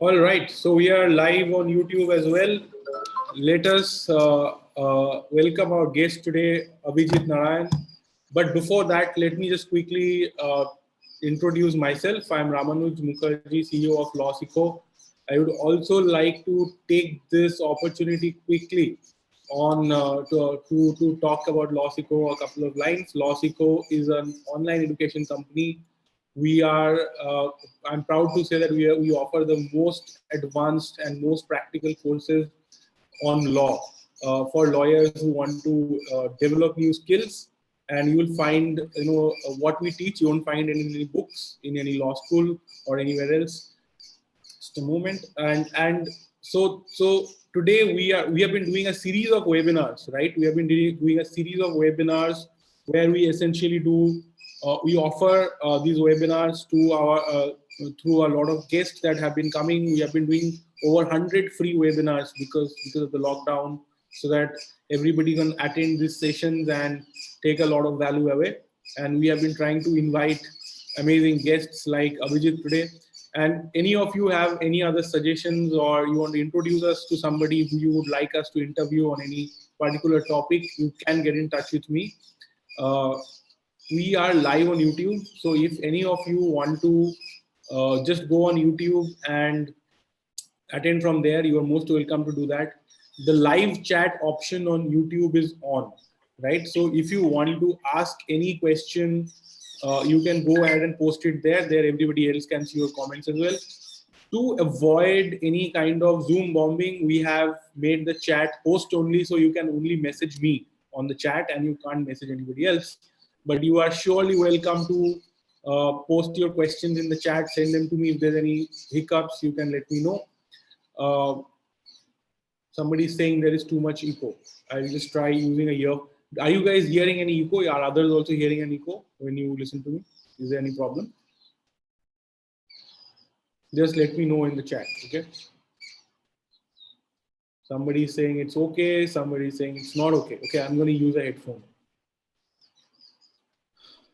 All right, so we are live on YouTube as well. Let us welcome our guest today, Abhijit Narayan. But before that, let me just quickly introduce myself. I'm Ramanuj Mukherjee, CEO of 𝗍𝗍. I would also like to take this opportunity quickly on to talk about 𝗍𝗍, a couple of lines. 𝗍𝗍 is an online education company. We are, I'm proud to say that we offer the most advanced and most practical courses on law for lawyers who want to develop new skills. And you will find, what we teach, you won't find in any books, in any law school or anywhere else. Just a moment. And so today we have been doing a series of webinars, right? We have been doing a series of webinars where we essentially do we offer these webinars to our through a lot of guests that have been coming. We have been doing over 100 free webinars because of the lockdown, so that everybody can attend these sessions and take a lot of value away. And we have been trying to invite amazing guests like Abhijit today. And any of you have any other suggestions, or you want to introduce us to somebody who you would like us to interview on any particular topic, you can get in touch with me. We are live on YouTube, so if any of you want to just go on YouTube and attend from there, you are most welcome to do that. The live chat option on YouTube is on, right? So if you want to ask any question, you can go ahead and post it there. There, everybody else can see your comments as well. To avoid any kind of Zoom bombing, we have made the chat post only, so you can only message me on the chat and you can't message anybody else. But you are surely welcome to post your questions in the chat, send them to me. If there's any hiccups, you can let me know. Somebody is saying there is too much echo. I'll just try using a ear. Are you guys hearing any echo? Are others also hearing an echo when you listen to me? Is there any problem? Just let me know in the chat, okay? Somebody is saying it's okay. Somebody is saying it's not okay. Okay, I'm going to use a headphone.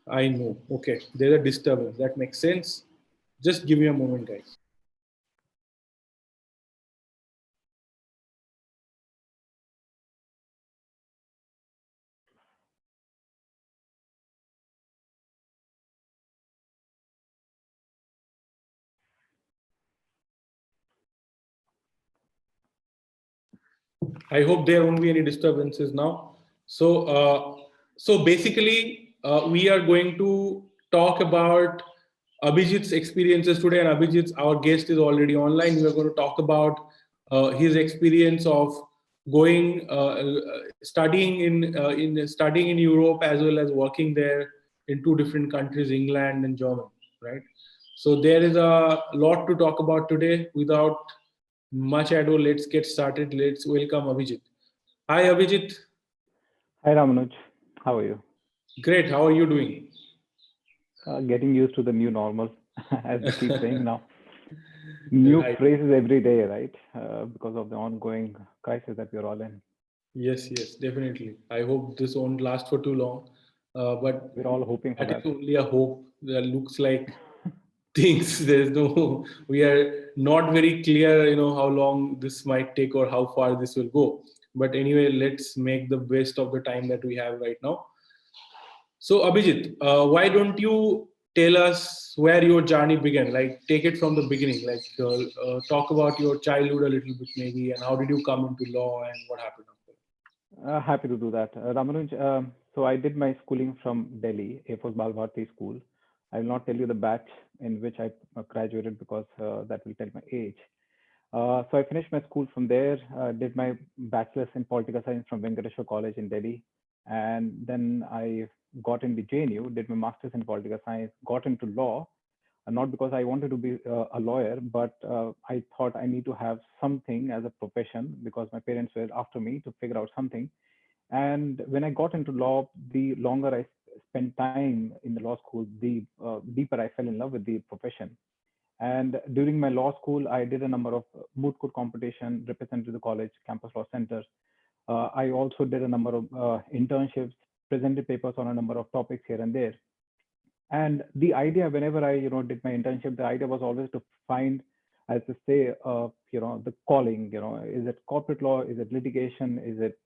I know. Okay, there's a disturbance. That makes sense. Just give me a moment, guys. I hope there won't be any disturbances now. So basically, we are going to talk about Abhijit's experiences today, and Abhijit's, our guest, is already online. We are going to talk about his experience of going studying in Europe, as well as working there in two different countries, England and Germany, right? So there is a lot to talk about today. Without much ado, let's get started. Let's welcome Abhijit. Hi, Abhijit. Hi, Ramanuj. How are you? Great. How are you doing? Getting used to the new normal, as we keep saying now. New phrases every day, right? Because of the ongoing crisis that we're all in. Yes, definitely. I hope this won't last for too long. But we're all hoping for that. It's only a hope. That looks like things. We are not very clear, how long this might take or how far this will go. But anyway, let's make the best of the time that we have right now. So Abhijit, why don't you tell us where your journey began? Like, take it from the beginning. Like, talk about your childhood a little bit maybe, and how did you come into law and what happened after? Happy to do that. Ramanuj, so I did my schooling from Delhi, 𝗵𝗿𝗲𝗼𝗼 school. I will not tell you the batch in which I graduated because that will tell my age. So I finished my school from there, did my bachelor's in political science from Venkateshwar College in Delhi. And then I got into JNU, did my master's in political science, got into law, not because I wanted to be a lawyer, but I thought I need to have something as a profession because my parents were after me to figure out something. And when I got into law, the longer I spent time in the law school, the deeper I fell in love with the profession. And during my law school, I did a number of moot court competition, represented the college, campus law centers. I also did a number of internships, presented papers on a number of topics here and there. And the idea, whenever I did my internship, the idea was always to find as to say, the calling, is it corporate law, is it litigation, is it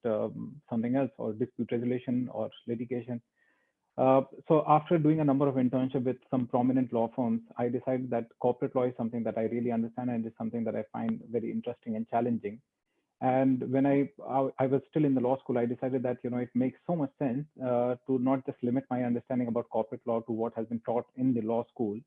something else, or dispute resolution or litigation? So after doing a number of internships with some prominent law firms, I decided that corporate law is something that I really understand and is something that I find very interesting and challenging. And when I was still in the law school, I decided that it makes so much sense to not just limit my understanding about corporate law to what has been taught in the law school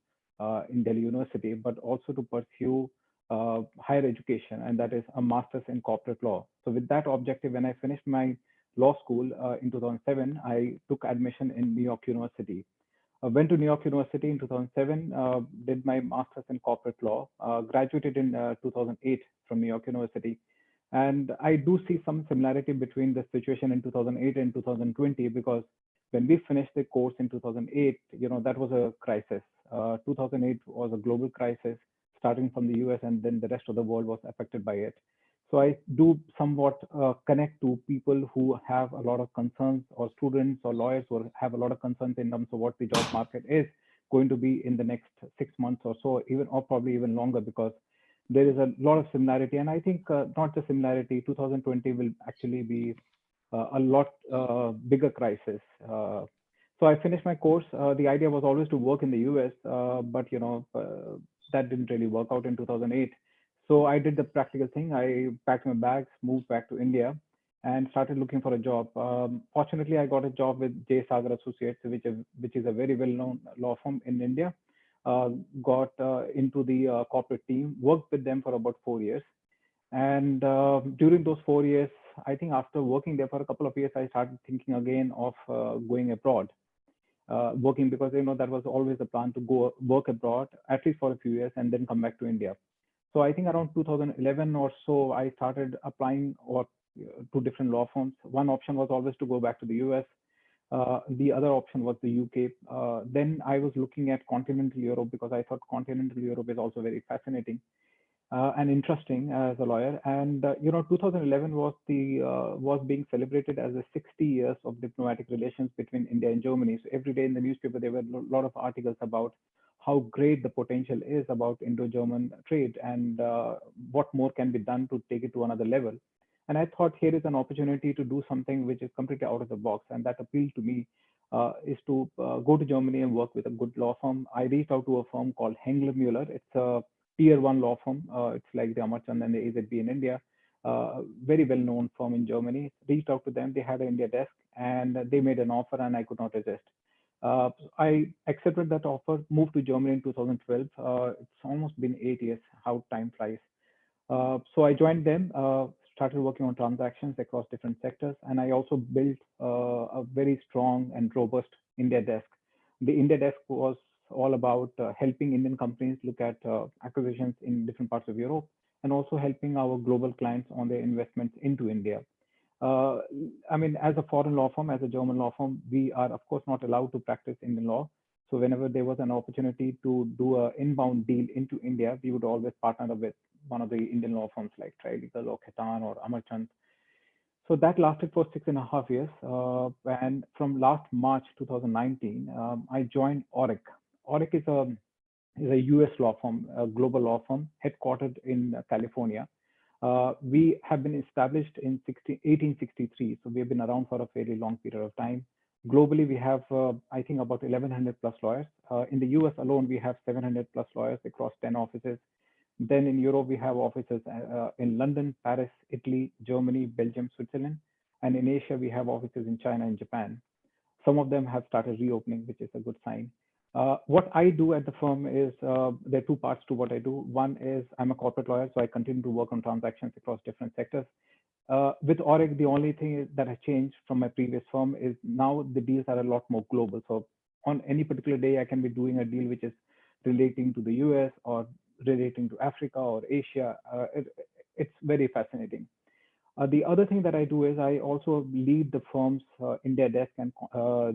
in Delhi University, but also to pursue higher education, and that is a master's in corporate law. So with that objective, when I finished my law school in 2007, I took admission in New York University. I went to New York University in 2007, did my master's in corporate law, graduated in 2008 from New York University. And I do see some similarity between the situation in 2008 and 2020, because when we finished the course in 2008, that was a crisis. 2008 was a global crisis, starting from the US, and then the rest of the world was affected by it. So I do somewhat connect to people who have a lot of concerns, or students or lawyers who have a lot of concerns in terms of what the job market is going to be in the next 6 months or so, or probably even longer, because there is a lot of similarity. And I think not just similarity, 2020 will actually be a lot bigger crisis. So I finished my course. The idea was always to work in the US, but that didn't really work out in 2008. So I did the practical thing. I packed my bags, moved back to India, and started looking for a job. Fortunately, I got a job with J. Sagar Associates, which is a very well-known law firm in India. Got into the corporate team, worked with them for about 4 years. And during those 4 years, I think after working there for a couple of years, I started thinking again of going abroad. Working, because that was always the plan, to go work abroad at least for a few years and then come back to India. So I think around 2011 or so, I started applying to different law firms. One option was always to go back to the US. The other option was the UK. Then I was looking at continental Europe, because I thought continental Europe is also very fascinating and interesting as a lawyer. And 2011 was being celebrated as the 60 years of diplomatic relations between India and Germany. So every day in the newspaper, there were a lot of articles about how great the potential is about Indo-German trade, and what more can be done to take it to another level. And I thought, here is an opportunity to do something which is completely out of the box, and that appealed to me, is to go to Germany and work with a good law firm. I reached out to a firm called Hengler Mueller. It's a tier 1 law firm. It's like the Amarchand and the AZB in India. Very well-known firm in Germany. Reached out to them. They had an India desk, and they made an offer, and I could not resist. I accepted that offer, moved to Germany in 2012. It's almost been 8 years, how time flies. So I joined them, started working on transactions across different sectors, and I also built a very strong and robust India desk. The India desk was all about helping Indian companies look at acquisitions in different parts of Europe, and also helping our global clients on their investments into India. I mean, as a foreign law firm, as a German law firm, we are, of course, not allowed to practice Indian law. So whenever there was an opportunity to do an inbound deal into India, we would always partner up with one of the Indian law firms like 𝗏𝗏𝗏 or Khaitan or Amarchand. So that lasted for 6.5 years. And from last March 2019, I joined 𝗏𝗏𝗏𝗏. 𝗏𝗏𝗏𝗏 is a US law firm, a global law firm headquartered in California. We have been established in 1863, so we have been around for a fairly long period of time. Globally, we have, I think, about 1,100 plus lawyers. In the US alone, we have 700 plus lawyers across 10 offices. Then in Europe, we have offices in London, Paris, Italy, Germany, Belgium, Switzerland. And in Asia, we have offices in China and Japan. Some of them have started reopening, which is a good sign. What I do at the firm is, there are two parts to what I do. One is I'm a corporate lawyer, so I continue to work on transactions across different sectors. With 𝗏𝗏𝗏𝗏, the only thing that has changed from my previous firm is now the deals are a lot more global. So on any particular day, I can be doing a deal which is relating to the US or relating to Africa or Asia. It's very fascinating. The other thing that I do is I also lead the firm's India desk and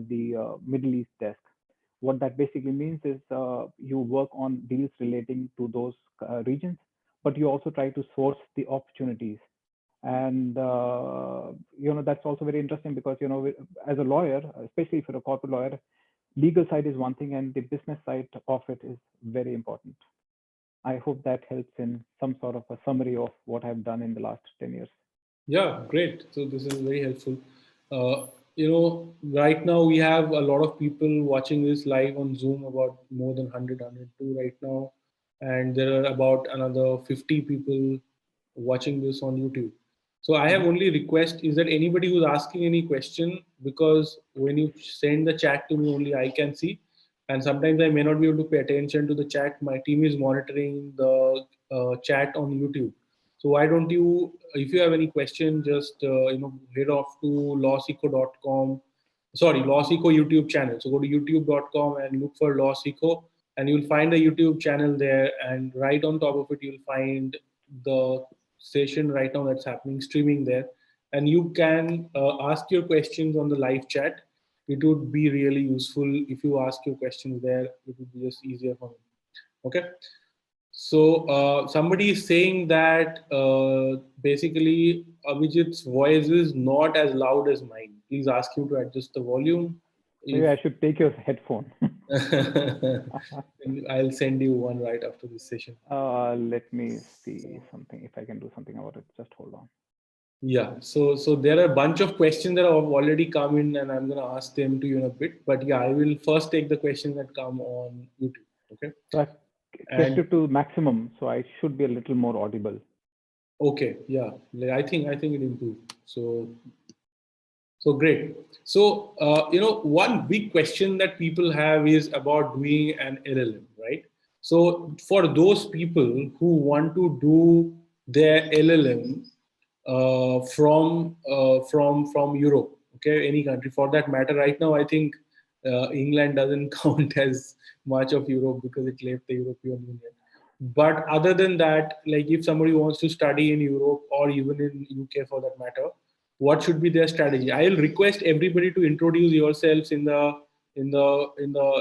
the Middle East desk. What that basically means is you work on deals relating to those regions, but you also try to source the opportunities. And that's also very interesting because as a lawyer, especially if you're a corporate lawyer, legal side is one thing and the business side of it is very important. I hope that helps in some sort of a summary of what I've done in the last 10 years. Yeah, great. So this is very helpful. Right now we have a lot of people watching this live on Zoom, about more than 100, 102 right now. And there are about another 50 people watching this on YouTube. So I have only request is that anybody who's asking any question, because when you send the chat to me, only I can see. And sometimes I may not be able to pay attention to the chat. My team is monitoring the chat on YouTube. So why don't you, if you have any question, just head off to 𝗧𝗍𝗂𝗋 sorry, 𝗧𝗍 YouTube channel. So go to youtube.com and look for 𝗧𝗍, and you'll find the YouTube channel there. And right on top of it, you'll find the session right now that's happening, streaming there. And you can ask your questions on the live chat. It would be really useful if you ask your questions there. It would be just easier for me. Okay. So somebody is saying that basically Abhijit's voice is not as loud as mine. Please ask him to adjust the volume. Maybe I should take your headphone. I'll send you one right after this session. Let me see something, if I can do something about it. Just hold on. Yeah, so there are a bunch of questions that have already come in, and I'm going to ask them to you in a bit. But yeah, I will first take the questions that come on YouTube. Okay. So I've kept it to maximum, so I should be a little more audible. Okay. Yeah, I think it improved. So great. So one big question that people have is about doing an LLM, right? So for those people who want to do their LLM from Europe, okay, any country for that matter. Right now, I think England doesn't count as much of Europe because it left the European Union. But other than that, like if somebody wants to study in Europe or even in UK for that matter, what should be their strategy? I'll request everybody to introduce yourselves in the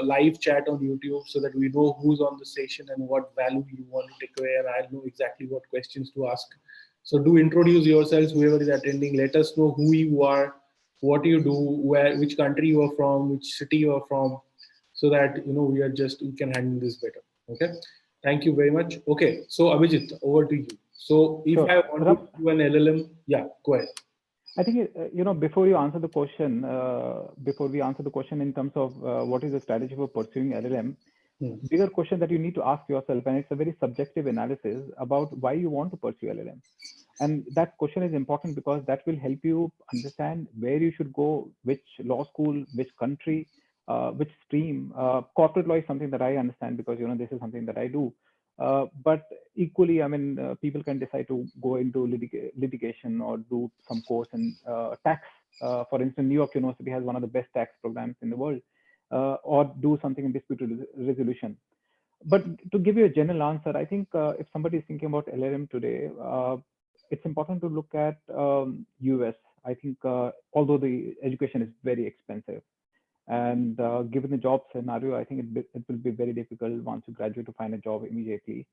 live chat on YouTube so that we know who's on the session and what value you want to take away, and I'll know exactly what questions to ask. So do introduce yourselves, whoever is attending. Let us know who you are, what you do, which country you are from, which city you are from, so that we can handle this better. Okay. Thank you very much. Okay. So Abhijit, over to you. So if I want to do an LLM, yeah, go ahead. I think, before we answer the question in terms of what is the strategy for pursuing LLM, bigger question that you need to ask yourself, and it's a very subjective analysis about why you want to pursue LLM. And that question is important because that will help you understand where you should go, which law school, which country, which stream. Corporate law is something that I understand because, this is something that I do. But equally, I mean, people can decide to go into litigation or do some course in tax. For instance, New York University has one of the best tax programs in the world, or do something in dispute resolution. But to give you a general answer, I think if somebody is thinking about LLM today, it's important to look at US. I think although the education is very expensive, and given the job scenario, I think it will be very difficult once you graduate to find a job immediately.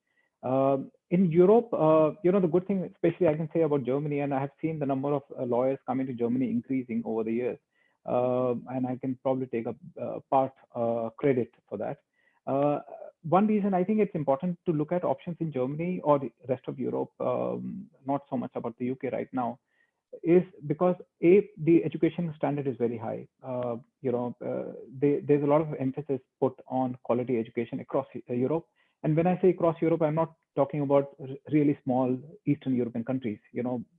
In Europe, the good thing, especially I can say about Germany, and I have seen the number of lawyers coming to Germany increasing over the years, and I can probably take a part credit for that. One reason I think it's important to look at options in Germany or the rest of Europe, not so much about the UK right now, is because the education standard is very high. There's a lot of emphasis put on quality education across Europe. And when I say across Europe, I'm not talking about really small Eastern European countries.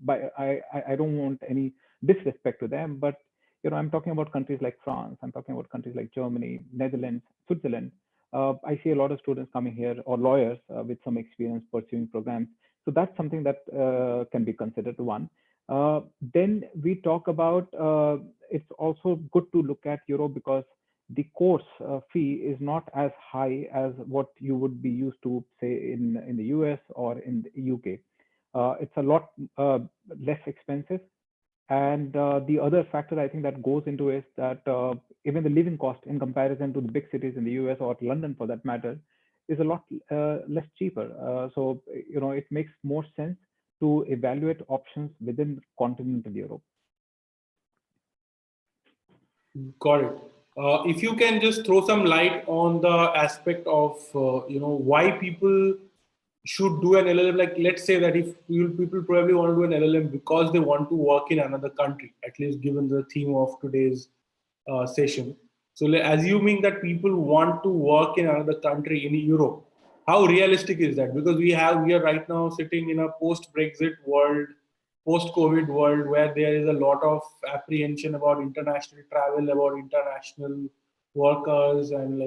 But I don't want any disrespect to them, but I'm talking about countries like France. I'm talking about countries like Germany, Netherlands, Switzerland. I see a lot of students coming here, or lawyers with some experience pursuing programs. So that's something that can be considered one. Then we talk about, it's also good to look at Europe because the course fee is not as high as what you would be used to, say, in the US or in the UK. It's a lot less expensive. And the other factor I think that goes into is that even the living cost in comparison to the big cities in the US or London for that matter is a lot less cheaper. So, it makes more sense to evaluate options within continental Europe. Got it. If you can just throw some light on the aspect of, why people should do an LLM? Like, let's say that if people probably want to do an LLM because they want to work in another country, at least given the theme of today's session. So assuming that people want to work in another country in Europe, how realistic is that? Because we are right now sitting in a post-Brexit world, post-COVID world, where there is a lot of apprehension about international travel, about international workers, and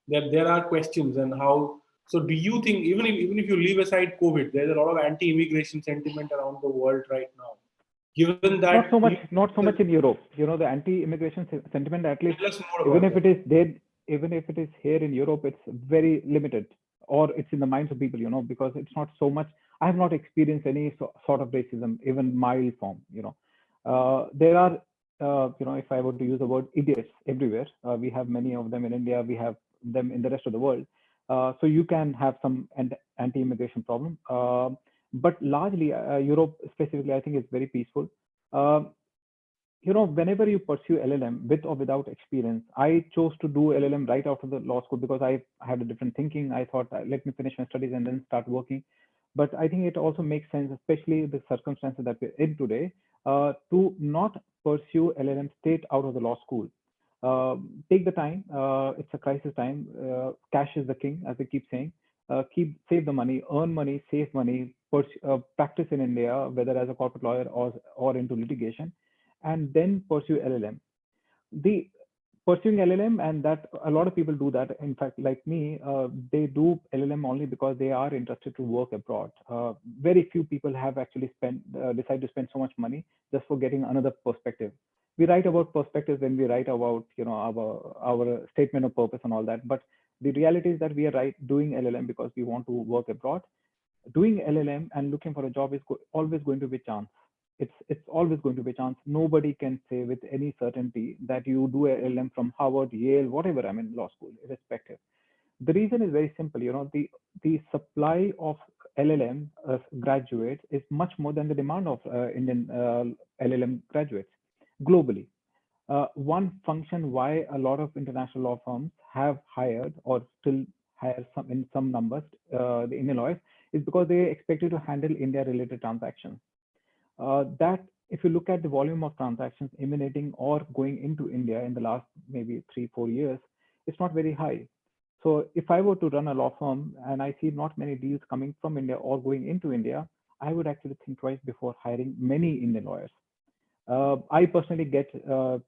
there are questions and how. So do you think even if you leave aside COVID, there's a lot of anti-immigration sentiment around the world right now. Given Not that so much in Europe. The anti-immigration sentiment, at least, even if it is there, even if it is here in Europe, it's very limited, or it's in the minds of people, because it's not so much. I have not experienced any sort of racism, even mild form. There are, if I were to use the word, idiots everywhere. We have many of them in India. We have them in the rest of the world. So you can have some anti-immigration problem. But largely, Europe specifically, I think is very peaceful. Whenever you pursue LLM with or without experience, I chose to do LLM right after the law school because I had a different thinking. I thought, let me finish my studies and then start working. But I think it also makes sense, especially the circumstances that we're in today, to not pursue LLM straight out of the law school. Take the time. It's a crisis time. Cash is the king, as they keep saying. Save the money, earn money, save money, practice in India, whether as a corporate lawyer or into litigation, and then pursue LLM. The pursuing LLM, and that a lot of people do that. In fact, like me, they do LLM only because they are interested to work abroad. Very few people have actually decide to spend so much money just for getting another perspective. We write about perspectives when we write about our statement of purpose and all that, but the reality is that we are doing LLM because we want to work abroad. Doing LLM and looking for a job is always going to be chance. It's always going to be chance. Nobody can say with any certainty that you do a LLM from Harvard, Yale, whatever, law school, irrespective. The reason is very simple. The supply of LLM graduates is much more than the demand of Indian LLM graduates globally. One function why a lot of international law firms have hired or still hire in some numbers the Indian lawyers is because they expect you to handle India-related transactions. That if you look at the volume of transactions emanating or going into India in the last maybe 3-4 years, it's not very high. So if I were to run a law firm and I see not many deals coming from India or going into India, I would actually think twice before hiring many Indian lawyers. I personally get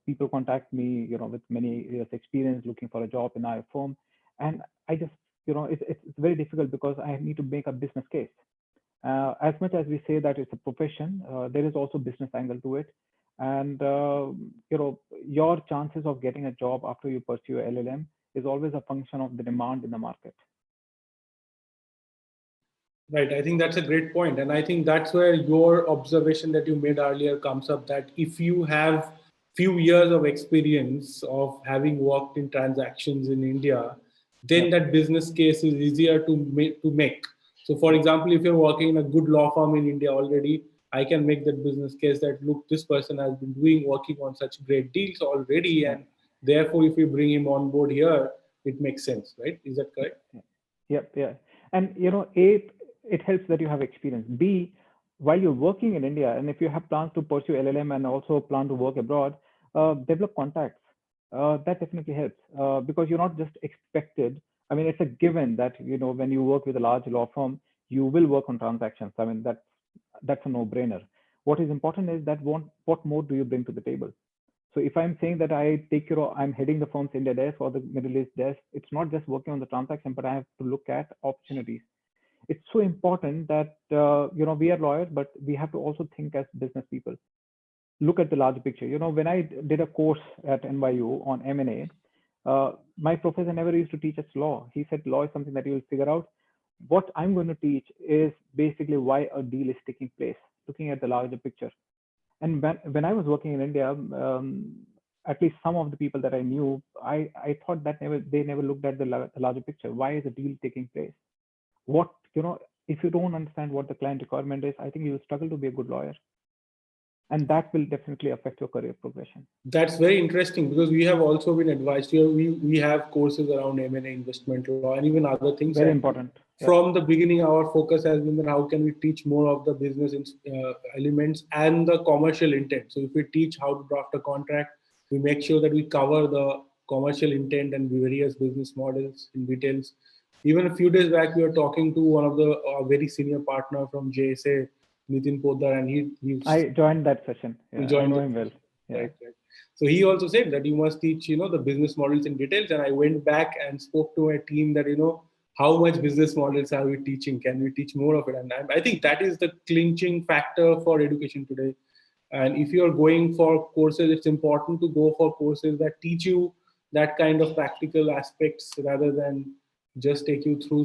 people contact me, with many years experience looking for a job in our firm, and I just, it's very difficult because I need to make a business case. As much as we say that it's a profession, there is also business angle to it, and your chances of getting a job after you pursue LLM is always a function of the demand in the market. Right. I think that's a great point. And I think that's where your observation that you made earlier comes up, that if you have few years of experience of having worked in transactions in India, then that business case is easier to make. So for example, if you're working in a good law firm in India already, I can make that business case that, look, this person has been working on such great deals already. And therefore, if we bring him on board here, it makes sense, right? Is that correct? Yep. Yeah. And, A, it helps that you have experience. B, while you're working in India, and if you have plans to pursue LLM and also plan to work abroad, develop contacts. That definitely helps because you're not just expected. It's a given that, when you work with a large law firm, you will work on transactions. That's a no-brainer. What is important is that what more do you bring to the table? So if I'm saying that I'm heading the firm's India desk or the Middle East desk, it's not just working on the transaction, but I have to look at opportunities. It's so important that, we are lawyers, but we have to also think as business people. Look at the larger picture. When I did a course at NYU on M&A, my professor never used to teach us law. He said law is something that you'll figure out. What I'm going to teach is basically why a deal is taking place, looking at the larger picture. And when I was working in India, at least some of the people that I knew, I thought that they never looked at the larger picture. Why is a deal taking place? If you don't understand what the client requirement is, I think you will struggle to be a good lawyer. and that will definitely affect your career progression. That's very interesting, because we have also been advised here. We have courses around M&A, investment law, and even other things. Very important. From the beginning, our focus has been that how can we teach more of the business elements and the commercial intent. So if we teach how to draft a contract, we make sure that we cover the commercial intent and various business models in details. Even a few days back, we were talking to one of the very senior partner from JSA, Nitin Poddar, and I joined that session. I know him well. Yeah. Right. So he also said that you must teach, the business models in details. And I went back and spoke to my team that, how much business models are we teaching? Can we teach more of it? And I think that is the clinching factor for education today. And if you're going for courses, it's important to go for courses that teach you that kind of practical aspects rather than just take you through.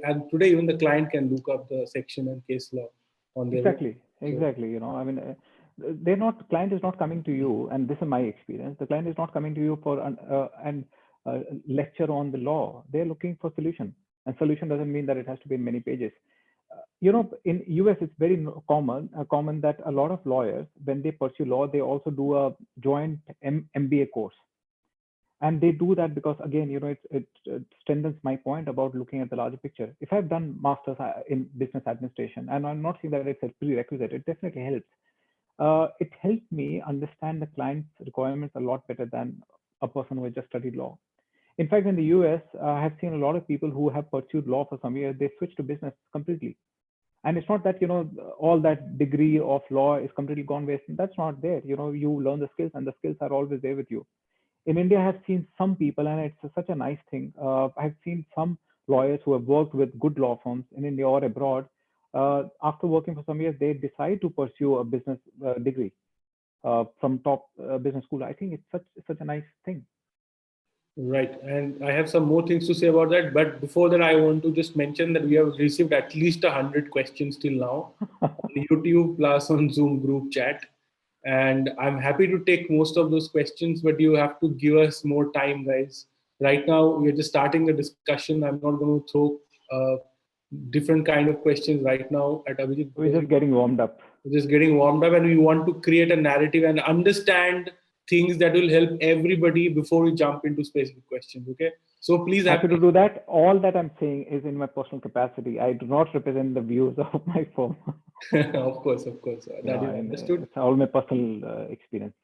And today, even the client can look up the section and case law on their own. Exactly. I mean, client is not coming to you, and this is my experience. The client is not coming to you for an lecture on the law. They're looking for solution, and solution doesn't mean that it has to be in many pages. In US, it's very common that a lot of lawyers, when they pursue law, they also do a joint MBA course. And they do that because, again, it strengthens my point about looking at the larger picture. If I've done master's in business administration, and I'm not saying that it's a prerequisite, it definitely helps. It helps me understand the client's requirements a lot better than a person who has just studied law. In fact, in the US, I have seen a lot of people who have pursued law for some years, they switch to business completely. And it's not that, all that degree of law is completely gone waste. That's not there. You learn the skills, and the skills are always there with you. In India, I have seen some people, and it's such a nice thing. I've seen some lawyers who have worked with good law firms in India or abroad. After working for some years, they decide to pursue a business degree from top business school. I think it's such a nice thing. Right. And I have some more things to say about that. But before that, I want to just mention that we have received at least 100 questions till now on YouTube plus on Zoom group chat. And I'm happy to take most of those questions, but you have to give us more time, guys. Right now, we're just starting the discussion. I'm not going to throw different kind of questions right now at Abhijit. We're just getting warmed up. We're just getting warmed up, and we want to create a narrative and understand things that will help everybody before we jump into specific questions. Okay. So please happy to do that. All that I'm saying is in my personal capacity. I do not represent the views of my firm. Of course. That is understood. It's all my personal experience.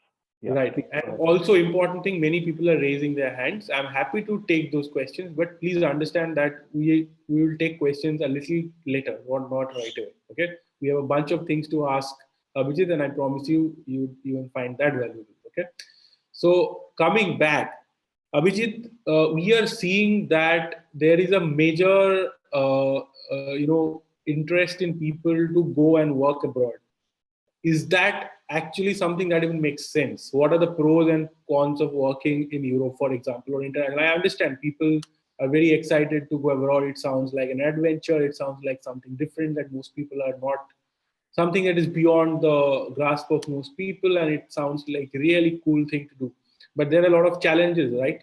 Yeah, right. And also important thing, many people are raising their hands. I'm happy to take those questions, but please understand that we will take questions a little later, not right away. Okay. We have a bunch of things to ask Abhijit, and I promise you will find that valuable. Okay. So coming back, Abhijit, we are seeing that there is a major, interest in people to go and work abroad. Is that actually something that even makes sense? What are the pros and cons of working in Europe, for example, or international? I understand people are very excited to go abroad. It sounds like an adventure. It sounds like something different that most people are not, something that is beyond the grasp of most people, and it sounds like a really cool thing to do. But there are a lot of challenges, right?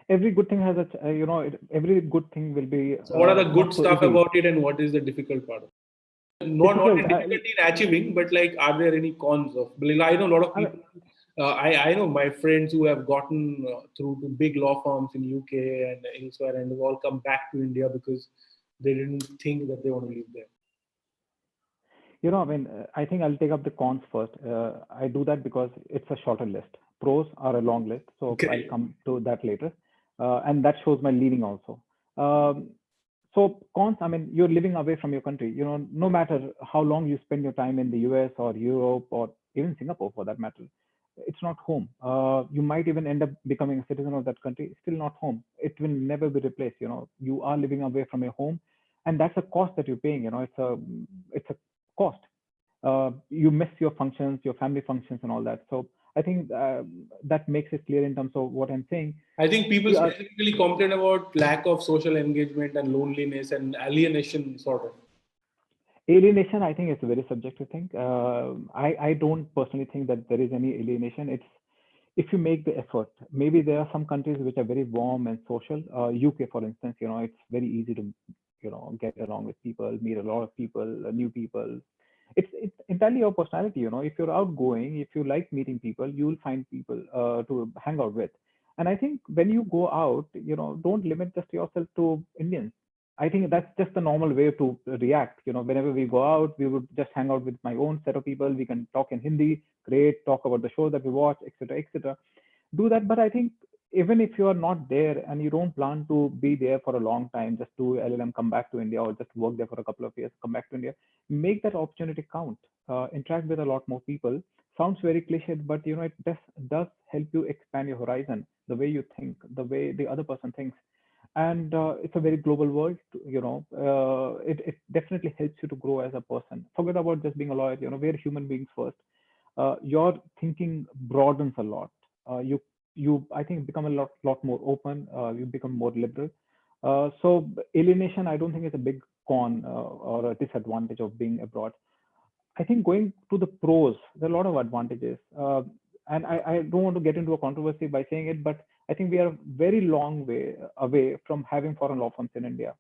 Every good thing has every good thing will be. So what are the good stuff about it, and what is the difficult part of it? Not difficulty in achieving, but like, are there any cons of? I know a lot of people. I know my friends who have gotten through to big law firms in UK and elsewhere, and they've all come back to India because they didn't think that they want to live there. I think I'll take up the cons first. I do that because it's a shorter list. Pros are a long list, so I'll come to that later. And that shows my leaving also. So cons, you're living away from your country. No matter how long you spend your time in the US or Europe or even Singapore for that matter, it's not home. You might even end up becoming a citizen of that country, still not home. It will never be replaced. You are living away from your home, and that's a cost that you're paying. It's a cost. You miss your functions, your family functions and all that. So I think that makes it clear in terms of what I'm saying. I think people specifically complain about lack of social engagement and loneliness and alienation, sort of. Alienation, I think, is a very subjective thing. I don't personally think that there is any alienation. It's if you make the effort. Maybe there are some countries which are very warm and social. UK, for instance, it's very easy to get along with people, meet a lot of people, new people. It's entirely your personality. If you're outgoing, if you like meeting people, you'll find people to hang out with. And I think when you go out, don't limit just yourself to Indians. I think that's just the normal way to react. Whenever we go out, we would just hang out with my own set of people. We can talk in Hindi, great, talk about the show that we watch, etc., etc. Do that. But I think even if you are not there and you don't plan to be there for a long time, just do LLM, come back to India, or just work there for a couple of years, come back to India, make that opportunity count. Interact with a lot more people. Sounds very cliched, but it does help you expand your horizon, the way you think, the way the other person thinks. And it's a very global world. It definitely helps you to grow as a person. Forget about just being a lawyer. We're human beings first. Your thinking broadens a lot. You I think become a lot more open. You become more liberal. So alienation, I don't think is a big con or a disadvantage of being abroad. I think going to the pros, there are a lot of advantages. And I don't want to get into a controversy by saying it, but I think we are a very long way away from having foreign law firms in India.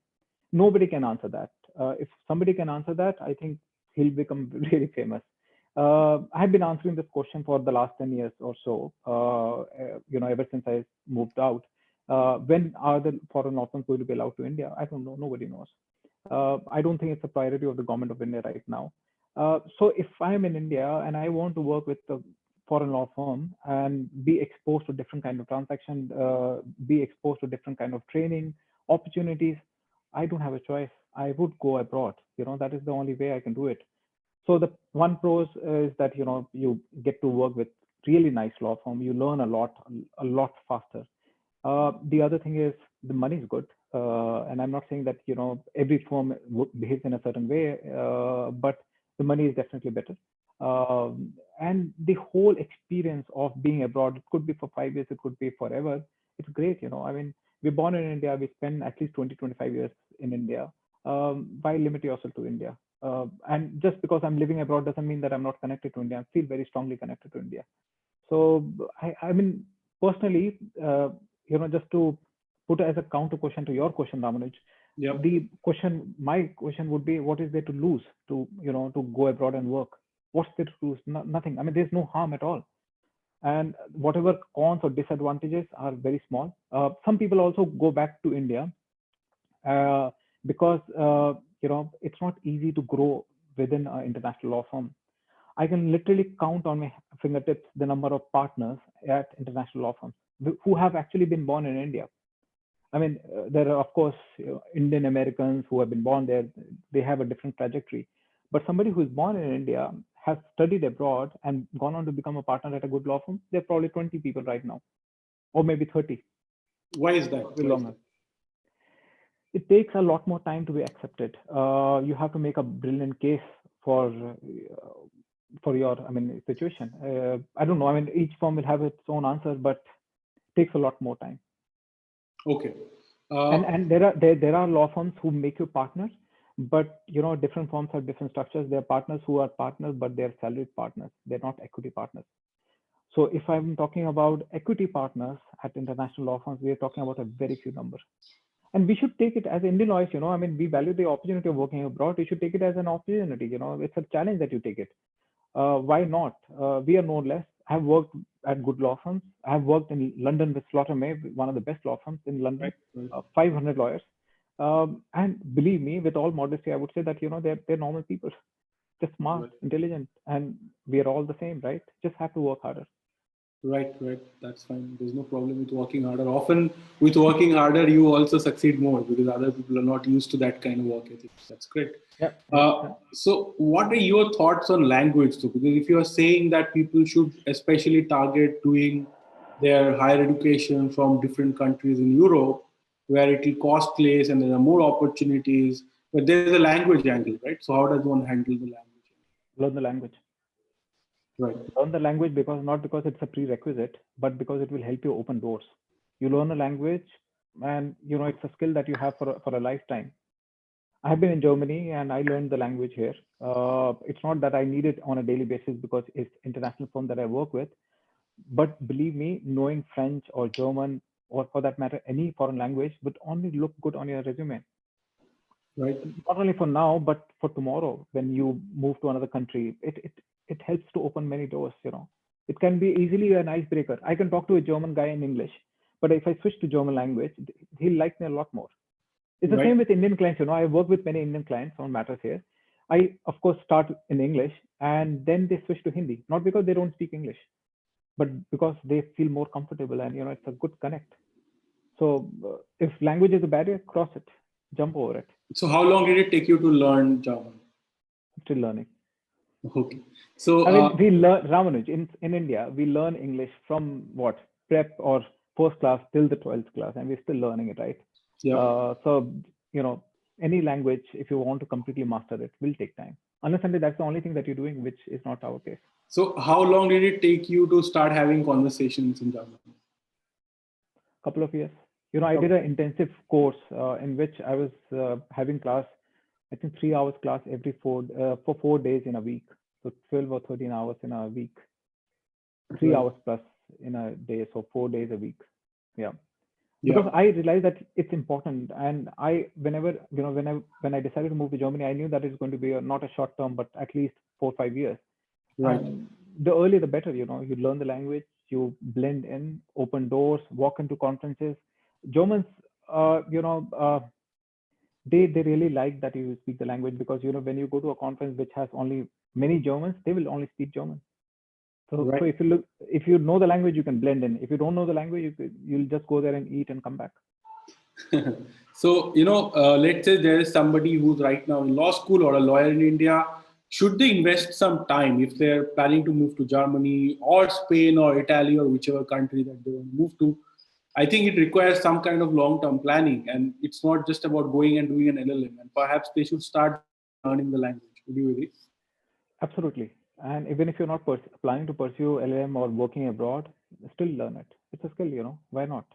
Nobody can answer that. If somebody can answer that, I think he'll become really famous. I've been answering this question for the last 10 years or so, ever since I moved out. When are the foreign law firms going to be allowed to India? I don't know. Nobody knows. I don't think it's a priority of the government of India right now. So if I'm in India and I want to work with the foreign law firm and be exposed to different kind of transactions, be exposed to different kind of training opportunities, I don't have a choice. I would go abroad. That is the only way I can do it. So the one pros is that you get to work with really nice law firm. You learn a lot faster. The other thing is the money is good, and I'm not saying that every firm behaves in a certain way, but the money is definitely better. And the whole experience of being abroad, it could be for 5 years, it could be forever. It's great. I mean, we're born in India. We spend at least 20-25 years in India. Why limit yourself to India? And just because I'm living abroad doesn't mean that I'm not connected to India. I feel very strongly connected to India. So I mean, personally, just to put as a counter question to your question, Ramanuj, Yep. my question would be, what is there to lose to go abroad and work? What's there to lose? Nothing. I mean, there's no harm at all. And whatever cons or disadvantages are very small. Some people also go back to India because it's not easy to grow within an international law firm. I can literally count on my fingertips the number of partners at international law firms who have actually been born in India. I mean, there are, of course, Indian Americans who have been born there. They have a different trajectory. But somebody who is born in India, has studied abroad and gone on to become a partner at a good law firm, there are probably 20 people right now, or maybe 30. Why is that? Longer. It takes a lot more time to be accepted. You have to make a brilliant case for your, situation. I don't know. I mean, each firm will have its own answer, but it takes a lot more time. Okay. And there are law firms who make you partners, but different firms have different structures. There are partners who are partners, but they're salaried partners. They're not equity partners. So if I'm talking about equity partners at international law firms, we are talking about a very few numbers. And we should take it as Indian lawyers, I mean, we value the opportunity of working abroad. You should take it as an opportunity. It's a challenge that you take it. Why not? We are no less. I've worked at good law firms. I've worked in London with 𝗏𝗏, one of the best law firms in London, 500 lawyers. And believe me, with all modesty, I would say that, they're normal people. They're smart, intelligent, and we are all the same, right? Just have to work harder. Right. That's fine. There's no problem with working harder. Often with working harder, you also succeed more because other people are not used to that kind of work ethic. That's great. Yeah. So what are your thoughts on language though? Because if you are saying that people should especially target doing their higher education from different countries in Europe, where it will cost less and there are more opportunities, but there's a language angle, right? So how does one handle the language? Learn the language. Right. Learn the language not because it's a prerequisite, but because it will help you open doors. You learn a language and it's a skill that you have for a lifetime. I have been in Germany and I learned the language here. It's not that I need it on a daily basis because it's international firm that I work with, but believe me, knowing French or German, or for that matter, any foreign language would only look good on your resume. Right. Not only for now, but for tomorrow, when you move to another country, it helps to open many doors, you know. It can be easily an icebreaker. I can talk to a German guy in English, but if I switch to German language, he'll like me a lot more. It's the Right. same with Indian clients, you know. I work with many Indian clients on matters here. I, of course, start in English and then they switch to Hindi, not because they don't speak English, but because they feel more comfortable and, you know, it's a good connect. So if language is a barrier, cross it, jump over it. So how long did it take you to learn German? Still learning. Okay. So I mean, we learn, Ramanuj, in India, we learn English from what? Prep or first class till the 12th class, and we're still learning it, right? yeah. So, you know, any language, if you want to completely master it, will take time. Unless and that's the only thing that you're doing, which is not our case. So how long did it take you to start having conversations in German? Couple of years. You know, I did an intensive course in which I was having class, I think 3 hours class every for 4 days in a week. So 12 or 13 hours in a week, 3 hours plus in a day. So 4 days a week. Yeah. Because I realized that it's important. And whenever, you know, when I decided to move to Germany, I knew that it's going to be not a short term, but at least 4 or 5 years. Right. And the earlier, the better, you know, you learn the language, you blend in, open doors, walk into conferences. Germans, you know, they really like that you speak the language, because, you know, when you go to a conference which has only many Germans, they will only speak German. So, Right. so if you know the language, you can blend in. If you don't know the language, you'll just go there and eat and come back. So, you know, let's say there is somebody who's right now in law school or a lawyer in India. Should they invest some time if they're planning to move to Germany or Spain or Italy or whichever country that they want to move to? I think it requires some kind of long-term planning, and it's not just about going and doing an LLM. And perhaps they should start learning the language. Would you agree? Absolutely. And even if you're not planning to pursue LLM or working abroad, still learn it. It's a skill, you know. Why not?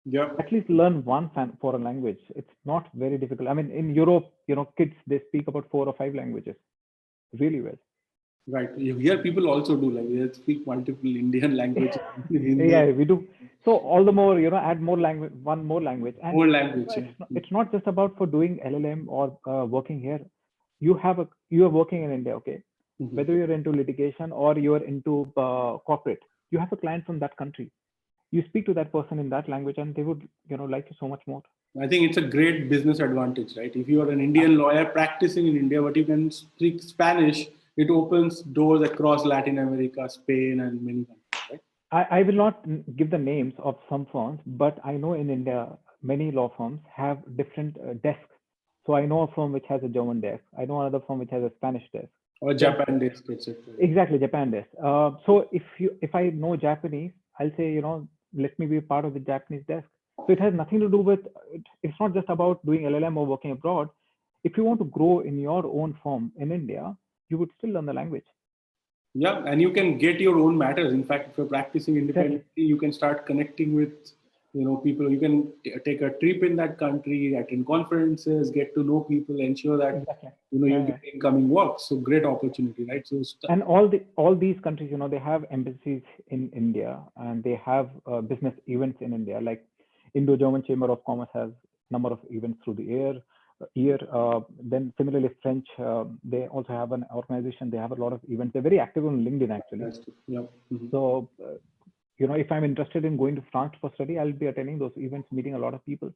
Yeah. At least learn one foreign language. It's not very difficult. I mean, in Europe, you know, kids, they speak about 4 or 5 languages really well. Right. Here people also do, like they speak multiple Indian languages. Yeah, we do. So all the more, you know, add more language, one more language. And More language. it's not just about for doing LLM or working here. You are working in India, okay? Whether you're into litigation or you're into corporate, you have a client from that country. You speak to that person in that language, and they would, you know, like you so much more. I think it's a great business advantage, right? If you are an Indian lawyer practicing in India, but you can speak Spanish, it opens doors across Latin America, Spain, and many countries, right? I will not give the names of some firms, but I know in India, many law firms have different desks. So I know a firm which has a German desk. I know another firm which has a Spanish desk. Or Japan desk, etc. Exactly, Japan desk. So if I know Japanese, I'll say, you know, let me be a part of the Japanese desk. So it has nothing to do with, it's not just about doing LLM or working abroad. If you want to grow in your own firm in India, you would still learn the language. Yeah, and you can get your own matters. In fact, if you're practicing independently, you can start connecting with, you know, people. You can take a trip in that country, attend conferences, get to know people, ensure that you know you get incoming work. So great opportunity, right? So and all these countries, you know, they have embassies in India, and they have business events in India. Like Indo-German Chamber of Commerce has number of events through the year. Then similarly, French, they also have an organization. They have a lot of events. They're very active on LinkedIn, actually. Yeah. So, you know, if I'm interested in going to France for study, I'll be attending those events, meeting a lot of people,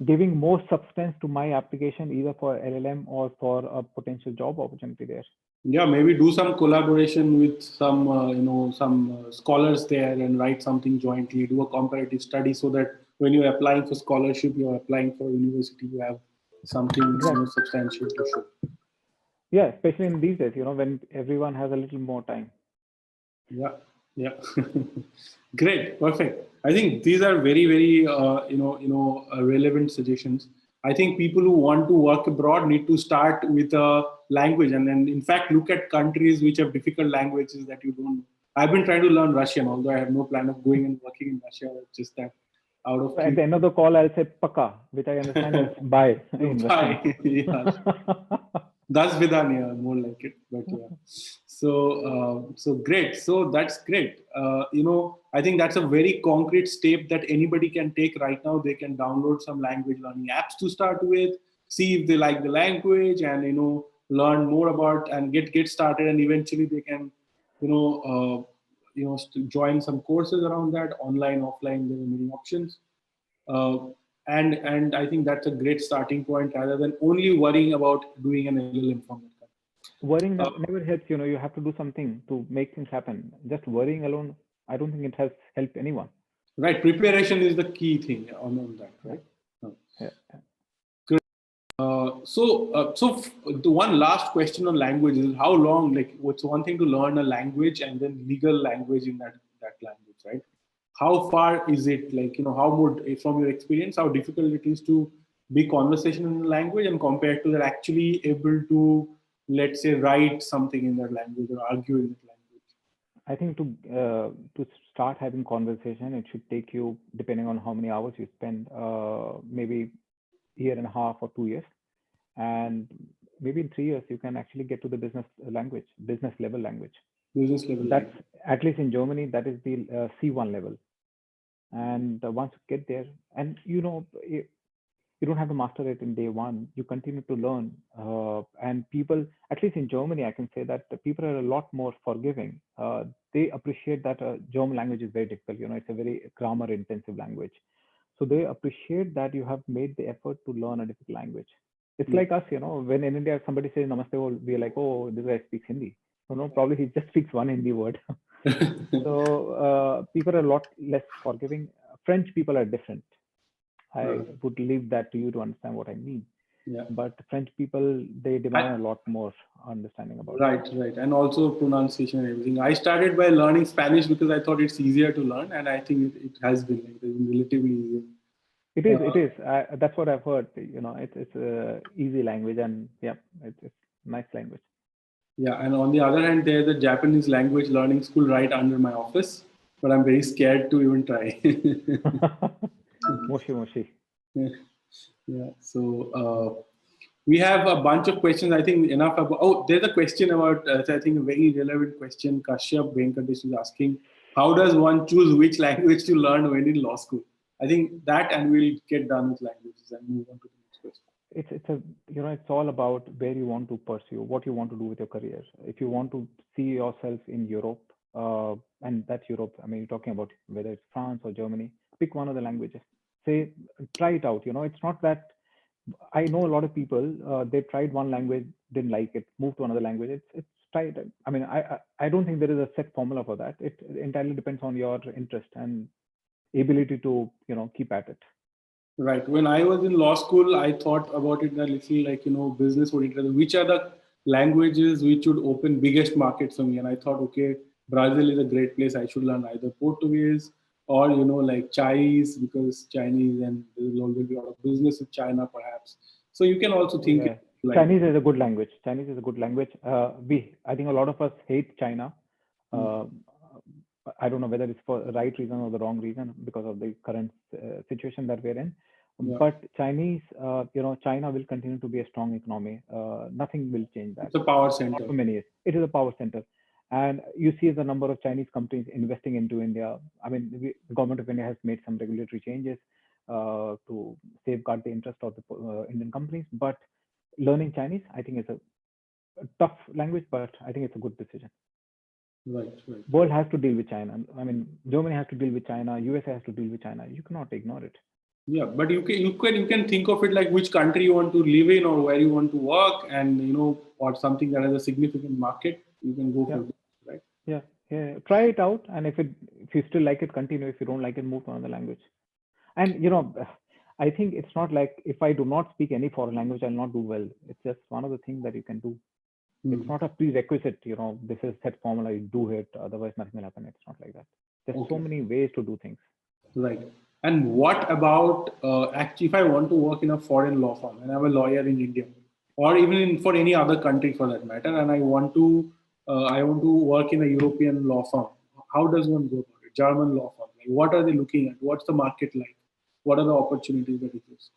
giving more substance to my application, either for LLM or for a potential job opportunity there. Yeah, maybe do some collaboration with some, you know, some scholars there and write something jointly, do a comparative study so that when you're applying for scholarship, you're applying for university, you have something more substantial to show. Yeah, especially in these days, you know, when everyone has a little more time. Yeah. Great, perfect. I think these are very, very, relevant suggestions. I think people who want to work abroad need to start with a language, and then, in fact, look at countries which have difficult languages that you don't know. I've been trying to learn Russian, although I have no plan of going and working in Russia. Just that out of. At the end of the call, I'll say "paka," which I understand is bye in Russian. Yeah. Das vidaniya, more like it, but yeah. So great. So that's great. I think that's a very concrete step that anybody can take right now. They can download some language learning apps to start with, see if they like the language, and learn more about and get started, and eventually they can join some courses around that, online, offline. There are many options. uh, and I think that's a great starting point, rather than only worrying about doing an LLM from that. Worrying Uh, never helps. You have to do something to make things happen. Just worrying alone, I don't think it has helped anyone. right, preparation is the key thing on that, Yeah. right? Yeah. The one last question on language is how long, like, what's one thing to learn a language and then legal language in that language, right? How far is it, like, how would, from your experience, how difficult it is to be conversation in the language, and compared to that actually able to, let's say, write something in that language or argue in that language? I think to start having conversation, it should take you, depending on how many hours you spend, maybe year and a half or 2 years, and maybe in 3 years you can actually get to the business language, business level language. Business level That's language. at least in Germany, that is the C1 level. And once you get there, and you don't have to master it in day one. You continue to learn, and people, at least in Germany, I can say that the people are a lot more forgiving. They appreciate that German language is very difficult. It's a very grammar intensive language, so they appreciate that you have made the effort to learn a difficult language. It's Yeah. like us, when in India somebody says namaste, we're like, oh, this guy speaks Hindi. No, probably he just speaks one Hindi word. So people are a lot less forgiving. French people are different. I would leave that to you to understand what I mean. Yeah. But French people, they demand a lot more understanding about it. Right. And also pronunciation and everything. I started by learning Spanish because I thought it's easier to learn, and I think it has been, like, relatively easier. It is. That's what I've heard. It's a easy language, and yeah, it's nice language. Yeah, and on the other hand, there's a Japanese language learning school right under my office, but I'm very scared to even try. Moshi. Yeah. So we have a bunch of questions. I think enough about. Oh, there's a question about. I think a very relevant question. 𝗕𝗿𝗵𝗿 is asking, how does one choose which language to learn when in law school? I think that, and we'll get done with languages and move on to the next question. It's all about where you want to pursue, what you want to do with your career. If you want to see yourself in Europe, and that's Europe, I mean, you're talking about whether it's France or Germany, pick one of the languages. Try it out. It's not that. I know a lot of people, they tried one language, didn't like it, moved to another language. It's tried. I mean, I don't think there is a set formula for that. It entirely depends on your interest and ability to, keep at it. Right. When I was in law school, I thought about it a little, like, business oriented. Which are the languages which would open biggest markets for me? And I thought, okay, Brazil is a great place. I should learn either Portuguese or, like Chinese, because Chinese, and there will always be a lot of business with China, perhaps. So you can also think, Yeah. like, Chinese is a good language. I think a lot of us hate China. I don't know whether it's for the right reason or the wrong reason because of the current situation that we're in. Yeah. But Chinese, China will continue to be a strong economy. Nothing will change that. It's a power center. Not for many years. It is a power center. And you see the number of Chinese companies investing into India. I mean, the government of India has made some regulatory changes to safeguard the interest of the Indian companies. But learning Chinese, I think, is a tough language, but I think it's a good decision. Right. World has to deal with China. I mean, Germany has to deal with China. USA has to deal with China. You cannot ignore it. Yeah, but you can think of it like which country you want to live in or where you want to work, and or something that has a significant market. You can go for this, right? Yeah. Try it out, and if you still like it, continue. If you don't like it, move to another language. And I think it's not like if I do not speak any foreign language, I'll not do well. It's just one of the things that you can do. It's not a prerequisite. This is set formula. You do it, otherwise nothing will happen. It's not like that. There's so many ways to do things. Right. And what about actually, if I want to work in a foreign law firm and I'm a lawyer in India, or even for any other country for that matter, and I want to work in a European law firm, how does one go about it? German law firm, like, what are they looking at? What's the market like? What are the opportunities that exist?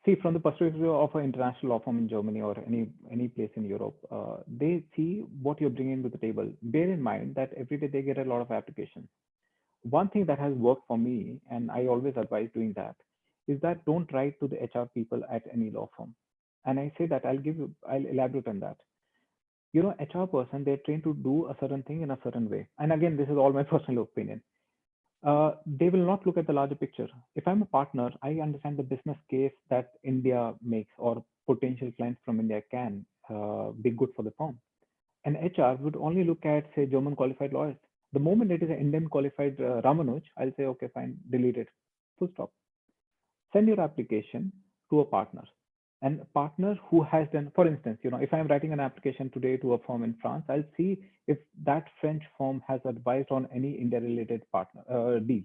See, from the perspective of an international law firm in Germany or any place in Europe, they see what you're bringing to the table. Bear in mind that every day they get a lot of applications. One thing that has worked for me, and I always advise doing that, is that don't write to the HR people at any law firm. And I say that I'll elaborate on that. HR person, they're trained to do a certain thing in a certain way. And again, this is all my personal opinion. They will not look at the larger picture. If I'm a partner, I understand the business case that India makes or potential clients from India can be good for the firm. And HR would only look at, say, German qualified lawyers. The moment it is an Indian qualified Ramanuj, I'll say, okay, fine, delete it. Full stop. Send your application to a partner. And a partner who has done, for instance, if I'm writing an application today to a firm in France, I'll see if that French firm has advised on any India-related deal.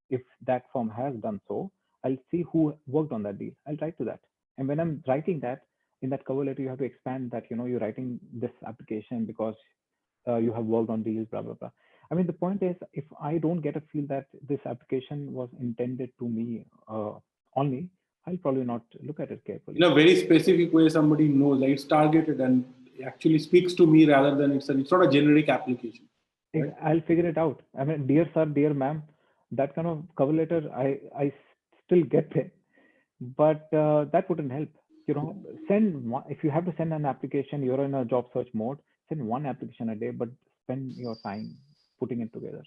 If that firm has done so, I'll see who worked on that deal. I'll write to that. And when I'm writing that, in that cover letter, you have to expand that, you're writing this application because you have worked on deals, blah, blah, blah. I mean, the point is, if I don't get a feel that this application was intended to me only, I'll probably not look at it carefully. In a very specific way, somebody knows, like it's targeted and actually speaks to me rather than it's not a generic application. Right? I'll figure it out. I mean, dear sir, dear ma'am, that kind of cover letter, I still get it, but that wouldn't help. Send one, if you have to send an application, you're in a job search mode, send one application a day, but spend your time putting it together.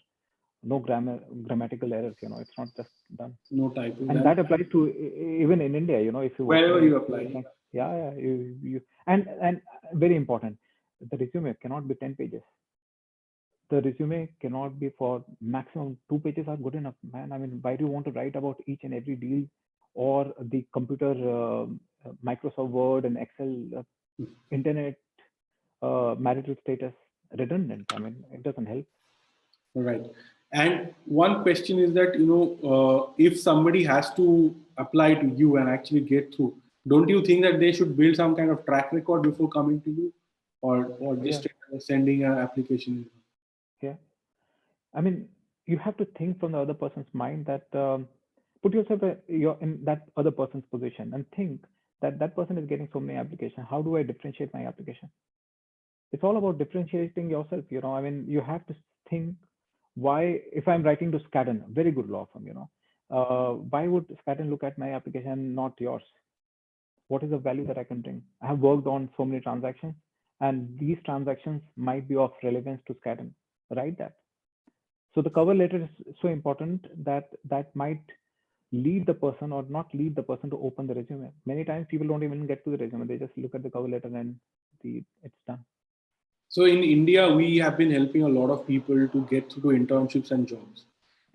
No grammatical errors, it's not just done. No typing. And that applies to even in India, if you wherever you apply. Yeah, and very important, the resume cannot be 10 pages. The resume cannot be for maximum 2 pages are good enough, man. I mean, why do you want to write about each and every deal or the computer, Microsoft Word and Excel, internet, marital status, redundant? I mean, it doesn't help. Right. And one question is that, if somebody has to apply to you and actually get through, don't you think that they should build some kind of track record before coming to you, or just sending an application? Yeah. I mean, you have to think from the other person's mind that put yourself in that other person's position and think that that person is getting so many applications. How do I differentiate my application? It's all about differentiating yourself. I mean, you have to think, why, if I'm writing to Skadden, very good law firm, why would Skadden look at my application, not yours? What is the value that I can bring? I have worked on so many transactions, and these transactions might be of relevance to Skadden. Write that. So the cover letter is so important that might lead the person or not lead the person to open the resume. Many times people don't even get to the resume. They just look at the cover letter and it's done. So in India, we have been helping a lot of people to get through internships and jobs.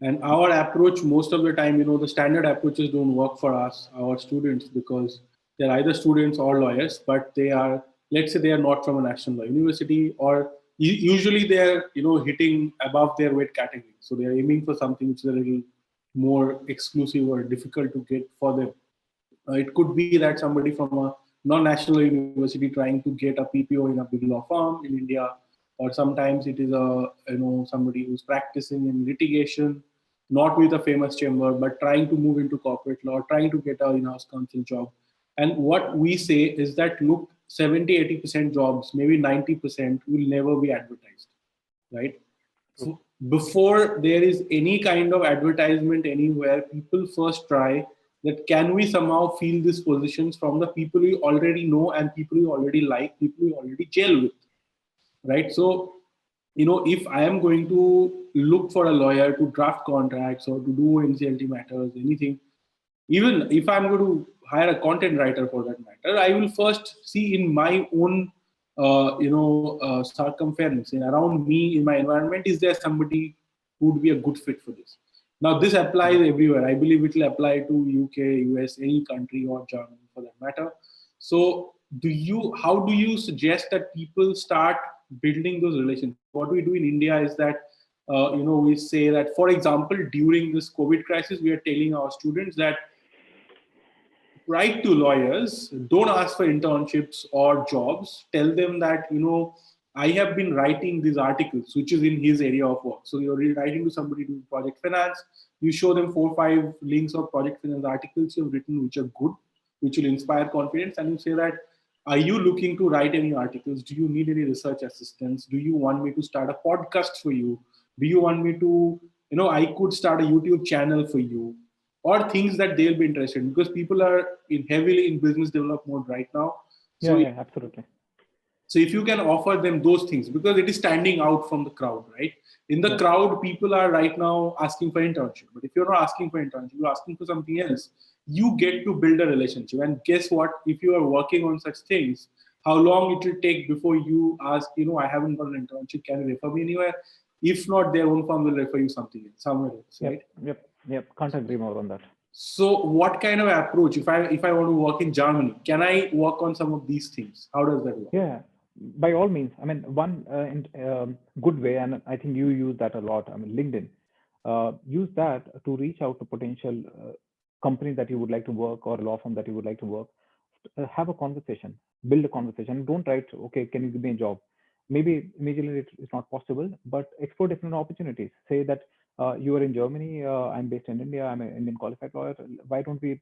And our approach, most of the time, the standard approaches don't work for us, our students, because they're either students or lawyers, but they are, let's say they are not from a national law university, or usually they're, hitting above their weight category. So they're aiming for something which is a little more exclusive or difficult to get for them. It could be that somebody from a non-national university trying to get a PPO in a big law firm in India, or sometimes it is somebody who's practicing in litigation, not with a famous chamber, but trying to move into corporate law, trying to get a in-house counsel job. And what we say is that, look, 70-80% jobs, maybe 90% will never be advertised, right? So before there is any kind of advertisement anywhere, people first try that, can we somehow fill these positions from the people we already know and people we already like, people we already gel with, right? So, if I am going to look for a lawyer to draft contracts or to do NCLT matters, anything, even if I'm going to hire a content writer for that matter, I will first see in my own circumference and around me in my environment, is there somebody who would be a good fit for this? Now, this applies everywhere. I believe it will apply to UK, US, any country, or Germany for that matter. So how do you suggest that people start building those relations? What we do in India is that, we say that, for example, during this COVID crisis, we are telling our students that, write to lawyers, don't ask for internships or jobs. Tell them that, I have been writing these articles, which is in his area of work. So you're writing to somebody doing project finance. You show them 4 or 5 links of project finance articles you've written, which are good, which will inspire confidence. And you say that, are you looking to write any articles? Do you need any research assistance? Do you want me to start a podcast for you? Do you want me to, I could start a YouTube channel for you? or things that they'll be interested in, because people are heavily in business development mode right now. So yeah, absolutely. So if you can offer them those things, because it is standing out from the crowd, right? In the crowd, people are right now asking for internship. But if you're not asking for internship, you're asking for something else, you get to build a relationship. And guess what? If you are working on such things, how long it will take before you ask, I haven't got an internship, can you refer me anywhere? If not, their own firm will refer you somewhere else, right? Yep. Can't agree more on that. So what kind of approach, if I want to work in Germany, can I work on some of these things? How does that work? Yeah, by all means. I mean, one good way, and I think you use that a lot. I mean, LinkedIn. Use that to reach out to potential companies that you would like to work, or law firm that you would like to work. Have a conversation, build a conversation. Don't write, okay, can you give me a job? Maybe immediately it's not possible, but explore different opportunities. Say that you are in Germany, I'm based in India, I'm an Indian qualified lawyer. Why don't we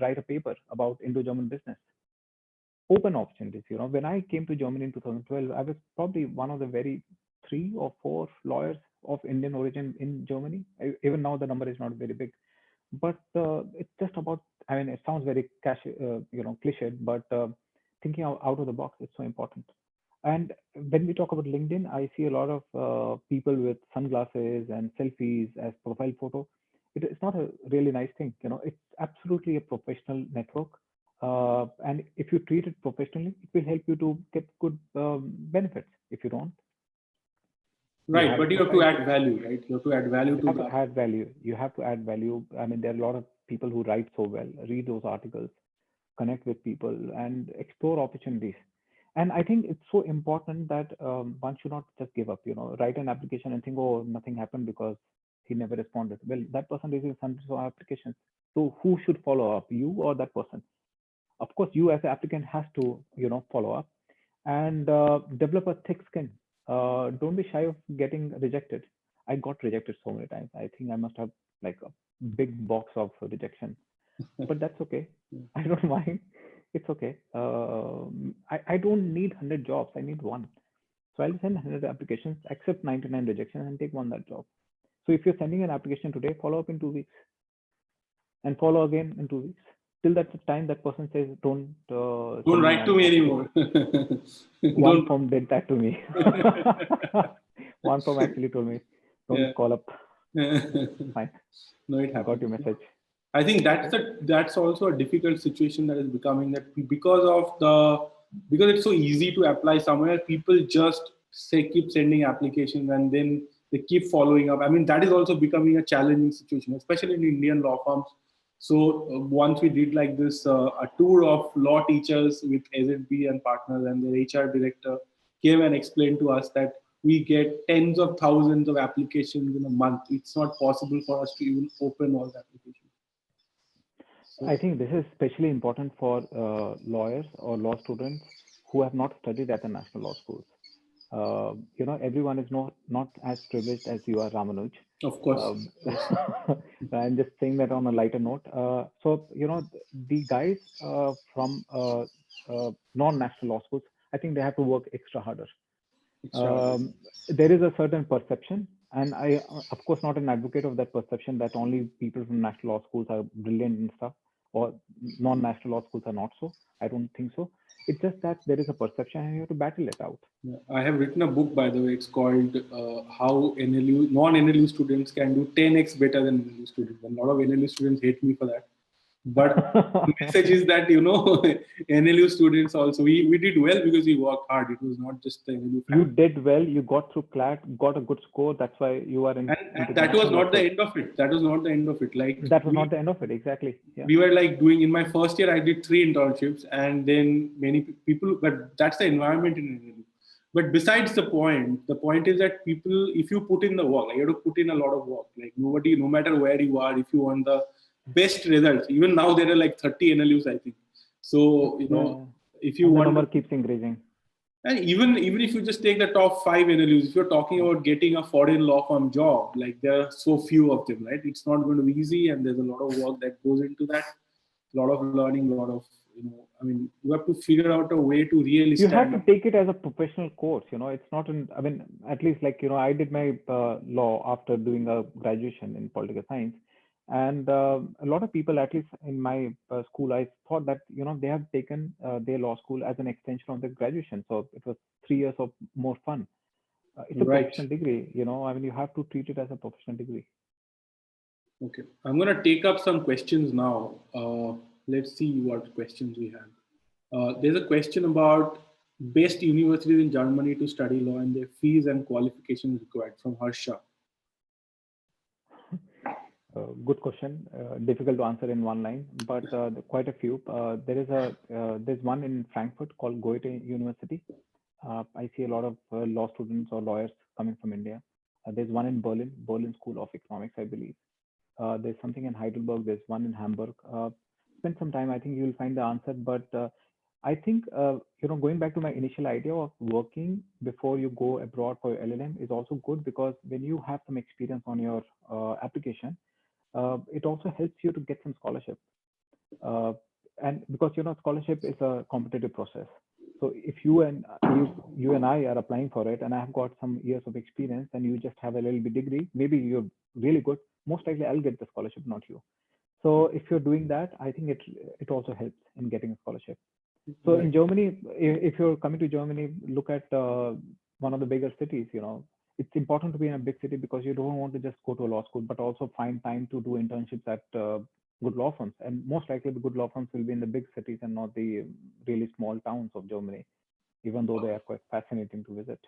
write a paper about Indo-German business? Open opportunities. When I came to Germany in 2012, I was probably one of the very 3 or 4 lawyers of Indian origin in Germany. Even now, the number is not very big, but it's just about. I mean, it sounds very cliched, but thinking out of the box is so important. And when we talk about LinkedIn, I see a lot of people with sunglasses and selfies as profile photo. It's not a really nice thing. It's absolutely a professional network. And if you treat it professionally, it will help you to get good benefits. If you don't, right, but you have to add value, right? You have to add value to that. Add value. You have to add value. I mean, there are a lot of people who write so well. Read those articles, connect with people, and explore opportunities. And I think it's so important that one should not just give up. Write an application and think, oh, nothing happened because he never responded. Well, that person is in hundreds of applications. So who should follow up, you or that person? Of course, you as an applicant has to, follow up and develop a thick skin. Don't be shy of getting rejected. I got rejected so many times. I think I must have like a big box of rejection, but that's okay. I don't mind. It's okay. I don't need 100 jobs. I need one. So I'll send 100 applications, accept 99 rejections, and take one that job. So if you're sending an application today, follow up in 2 weeks, and follow again in 2 weeks. Till that time, that person says, don't write to me anymore. One firm did that to me. One firm actually told me, don't call up. Fine. No, it happened. I got your message. I think that's also a difficult situation that is becoming, that because it's so easy to apply somewhere, people just keep sending applications and then they keep following up. I mean, that is also becoming a challenging situation, especially in Indian law firms. So once we did like this, a tour of law teachers with SZB and partners, and their HR director came and explained to us that we get tens of thousands of applications in a month. It's not possible for us to even open all the applications. So, I think this is especially important for lawyers or law students who have not studied at the national law schools. Everyone is not as privileged as you are, Ramanuj. Of course. I'm just saying that on a lighter note. So, the guys from non-national law schools, I think they have to work extra harder. There is a certain perception, and I, of course, not an advocate of that perception that only people from national law schools are brilliant and stuff, or non-national law schools are not so. I don't think so. It's just that there is a perception and you have to battle it out. Yeah, I have written a book, by the way. It's called How non-NLU Students Can Do 10x Better Than NLU Students. And a lot of NLU students hate me for that. But the message is that, NLU students also, we did well because we worked hard. It was not just the NLU family. You did well. You got through CLAT, got a good score. That's why you are in. And that was not the end of it. That was not the end of it. That was not the end of it. Exactly. Yeah. We were doing, in my first year, I did 3 internships, and then many people, but that's the environment in NLU. But besides the point is that people, if you put in the work, you have to put in a lot of work. Nobody, no matter where you are, if you want the best results, even now there are 30 NLUs, I think. So, if you want, the number keeps increasing. And even if you just take the top 5 NLUs, if you're talking about getting a foreign law firm job, there are so few of them, right? It's not going to be easy, and there's a lot of work that goes into that. A lot of learning, a lot of, you have to figure out a way to really You have to take it as a professional course, it's not at least I did my law after doing a graduation in political science. And a lot of people, at least in my school, I thought that, they have taken their law school as an extension of their graduation. So it was 3 years of more fun. It's a Right. professional degree, I mean, you have to treat it as a professional degree. Okay. I'm going to take up some questions now. Let's see what questions we have. There's a question about best universities in Germany to study law and their fees and qualifications required from Harsha. Good question. Difficult to answer in one line, but quite a few. There's one in Frankfurt called Goethe University. I see a lot of law students or lawyers coming from India. There's one in Berlin School of Economics, I believe. There's something in Heidelberg. There's one in Hamburg. Spend some time. I think you'll find the answer. But I think going back to my initial idea of working before you go abroad for your LLM is also good, because when you have some experience on your application, it also helps you to get some scholarship. And because scholarship is a competitive process. So if you and I are applying for it, and I have got some years of experience, and you just have a LLB degree, maybe you're really good. Most likely, I'll get the scholarship, not you. So if you're doing that, I think it also helps in getting a scholarship. So in Germany, if you're coming to Germany, look at one of the bigger cities. It's important to be in a big city, because you don't want to just go to a law school, but also find time to do internships at good law firms. And most likely the good law firms will be in the big cities and not the really small towns of Germany, even though they are quite fascinating to visit.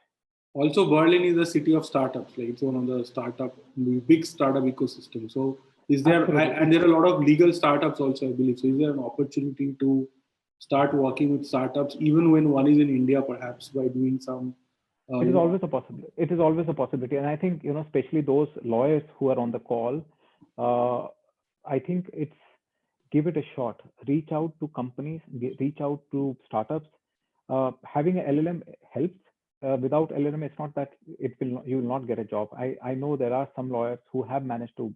Also, Berlin is a city of startups. Like, it's one of the big startup ecosystem. So is there, and there are a lot of legal startups also, I believe. So is there an opportunity to start working with startups, even when one is in India, perhaps by doing some? It is always a possibility. It is always a possibility. And I think, especially those lawyers who are on the call, I think it's give it a shot. Reach out to companies, reach out to startups. Having an LLM helps. Without LLM, it's not that you will not get a job. I know there are some lawyers who have managed to,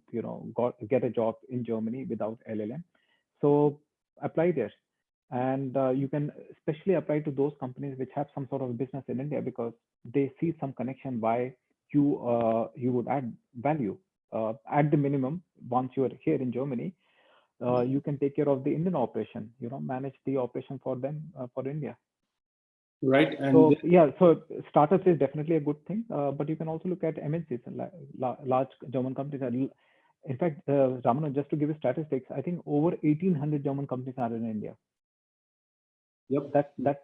get a job in Germany without LLM. So apply there. And you can especially apply to those companies which have some sort of business in India, because they see some connection why you would add value. At the minimum, once you are here in Germany, you can take care of the Indian operation, manage the operation for them, for India. Right. And so startups is definitely a good thing, but you can also look at MNCs, large German companies. In fact, Ramanuj, just to give you statistics, I think over 1,800 German companies are in India. Yep. That's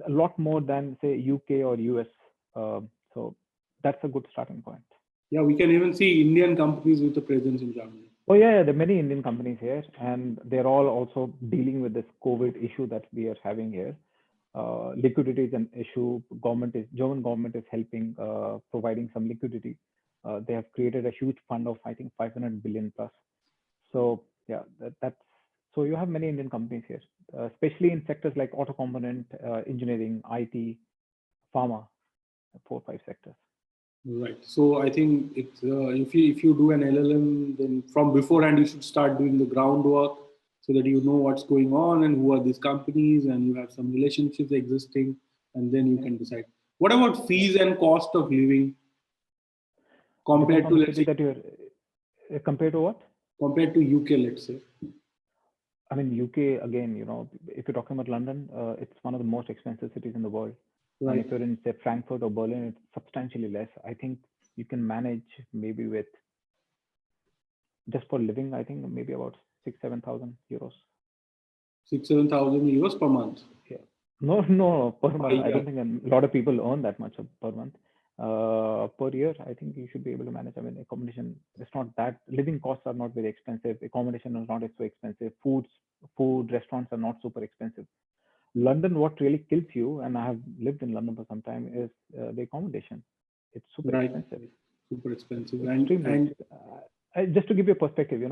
a lot more than, say, UK or US. So that's a good starting point. Yeah, we can even see Indian companies with a presence in Germany. Oh yeah, there are many Indian companies here, and they're all also dealing with this COVID issue that we are having here. Liquidity is an issue. German government is helping, providing some liquidity. They have created a huge fund of, I think, 500 billion plus. So yeah, so you have many Indian companies here, especially in sectors like auto component, engineering, IT, pharma, 4 or 5 sectors. Right. So I think it's if you do an LLM, then from beforehand you should start doing the groundwork, so that you know what's going on and who are these companies, and you have some relationships existing, and then you can decide. What about fees and cost of living compared to, let's say, that you're compared to what? Compared to UK, let's say. I mean, UK, again, if you're talking about London, it's one of the most expensive cities in the world. Right. And if you're in, say, Frankfurt or Berlin, it's substantially less. I think you can manage maybe with, just for living, I think maybe about 6,000-7,000 euros. 6,000-7,000 euros per month? Yeah. No, per month. I don't think a lot of people earn that much per month. Per year, I think you should be able to manage. I mean, accommodation, it's not that, living costs are not very expensive. Accommodation is not so expensive. Food, restaurants are not super expensive. London, what really kills you, and I have lived in London for some time, is the accommodation. It's super expensive. Super expensive. And just to give you a perspective,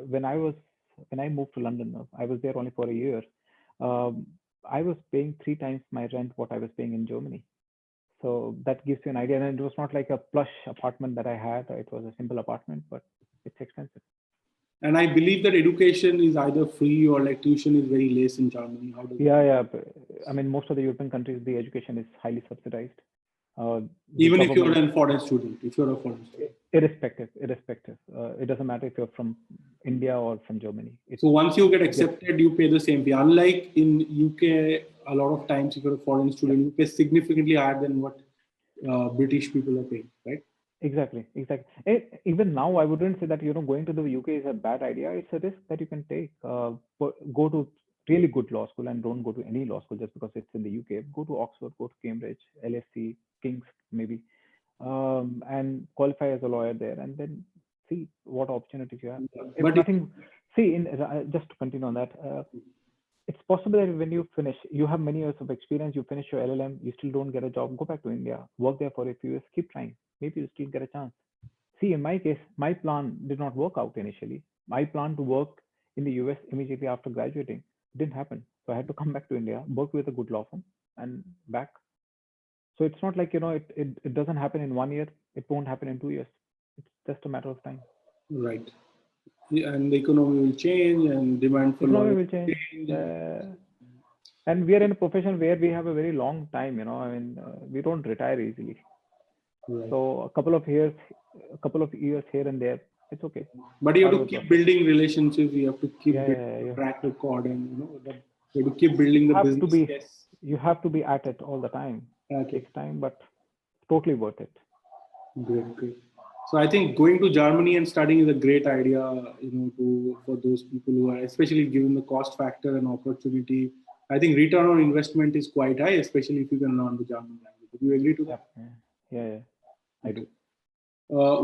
when I moved to London, I was there only for a year. I was paying 3 times my rent what I was paying in Germany. So that gives you an idea. And it was not like a plush apartment that I had. It was a simple apartment, but it's expensive. And I believe that education is either free or like tuition is very less in Germany. Yeah. I mean, most of the European countries, the education is highly subsidized. Even if you're a foreign student, irrespective. It doesn't matter if you're from India or from Germany. So once you get accepted, you pay the same fee. Unlike in UK, a lot of times if you're a foreign student, you pay significantly higher than what British people are paying, right? Exactly. Even now, I wouldn't say that going to the UK is a bad idea. It's a risk that you can take. Go to really good law school and don't go to any law school just because it's in the UK. Go to Oxford, go to Cambridge, LSE, King's maybe, and qualify as a lawyer there, and then see what opportunities you have. If nothing, just to continue on that, it's possible that when you finish, you have many years of experience, you finish your LLM, you still don't get a job, go back to India, work there for a few years, keep trying. Maybe you still get a chance. See, in my case, my plan did not work out initially. My plan to work in the US immediately after graduating didn't happen. So I had to come back to India, work with a good law firm, and back. So it's not like, it doesn't happen in 1 year. It won't happen in 2 years. It's just a matter of time. Right. And the economy will change and demand for economy will change. And we are in a profession where we have a very long time, we don't retire easily. Right. So a couple of years here and there, it's okay. But you have to keep building relationships. You have to keep building track record, and you have to keep building the business. You have to be at it all the time. It takes time, but totally worth it. Great. So I think going to Germany and studying is a great idea, for those people who are, especially given the cost factor and opportunity. I think return on investment is quite high, especially if you can learn the German language. Do you agree to that? Yeah, I do.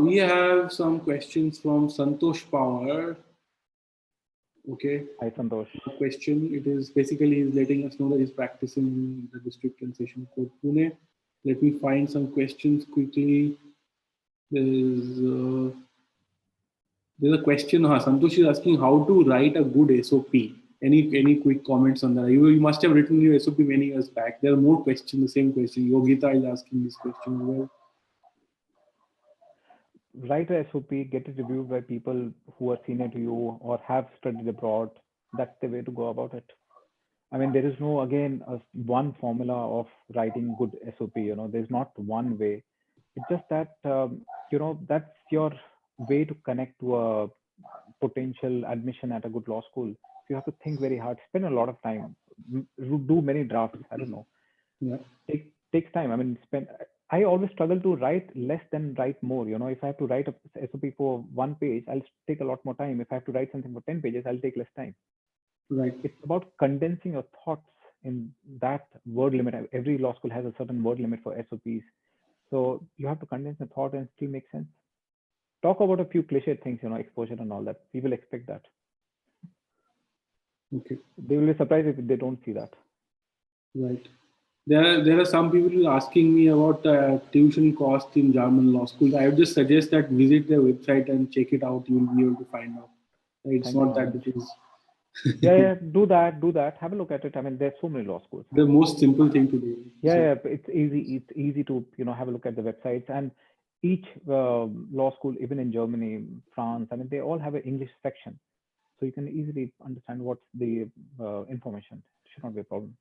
We have some questions from Santosh Power. Okay. Hi, Santosh. Question. It is basically he's letting us know that he's practicing the district and session court Pune. Let me find some questions quickly. There's a question. Santosh is asking how to write a good SOP. Any quick comments on that? You must have written your SOP many years back. There are more questions, the same question. Yogita is asking this question as well. Write a SOP, get it reviewed by people who are senior to you or have studied abroad. That's the way to go about it. I mean, there is no, again, one formula of writing good SOP. There's not one way. It's just that, that's your way to connect to a potential admission at a good law school. You have to think very hard, spend a lot of time, do many drafts. I don't know. Yeah. Takes time. I mean, I always struggle to write less than write more. If I have to write a SOP for 1 page, I'll take a lot more time. If I have to write something for 10 pages, I'll take less time. Right. It's about condensing your thoughts in that word limit. Every law school has a certain word limit for SOPs. So you have to condense the thought and still make sense. Talk about a few cliche things, exposure and all that. People expect that. Okay. They will be surprised if they don't see that. Right. There are some people asking me about tuition cost in German law school. I would just suggest that visit their website and check it out. You'll be able to find out. It's not that difficult. Yeah, do that. Have a look at it. I mean, there's so many law schools. The most simple thing to do. Yeah, it's easy to have a look at the websites, and each law school, even in Germany, France, I mean, they all have an English section, so you can easily understand what's the information. It should not be a problem.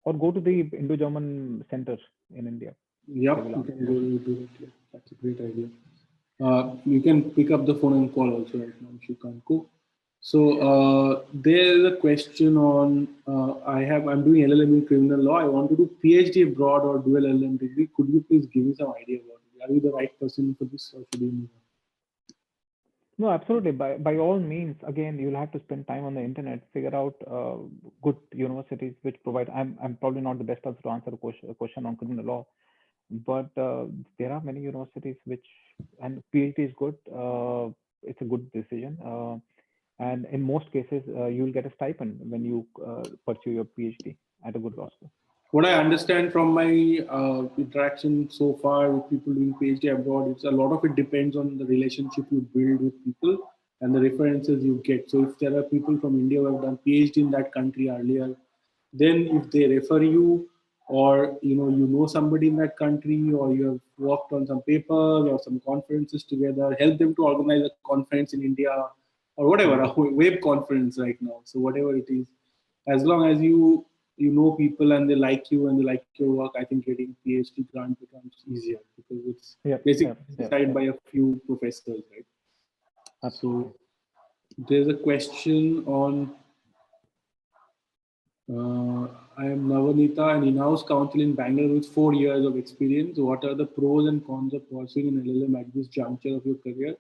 Or go to the Indo-German Center in India. Yep, you can go to do it. Yeah. That's a great idea. You can pick up the phone and call also right now if you can't go. So there is a question on, I'm doing LLM in criminal law. I want to do PhD abroad or dual LLM degree. Could you please give me some idea about it? Are you the right person for this or should you move on? No, absolutely. By all means, again, you'll have to spend time on the internet, figure out good universities which provide. I'm probably not the best person to answer a question on criminal law, but there are many universities and PhD is good. It's a good decision. And in most cases, you'll get a stipend when you pursue your PhD at a good law school. What I understand from my interaction so far with people doing PhD abroad, it's a lot of it depends on the relationship you build with people and the references you get. So if there are people from India who have done PhD in that country earlier, then if they refer you or you know somebody in that country or you have worked on some papers or some conferences together, help them to organize a conference in India or whatever, a web conference right now. So whatever it is, as long as you you know people and they like you and they like your work, I think getting a PhD grant becomes easier because it's basically decided by a few professors, right? Absolutely. So there's a question on I am Navanita, an in-house counsel in Bangalore with 4 years of experience. What are the pros and cons of pursuing an LLM at this juncture of your career?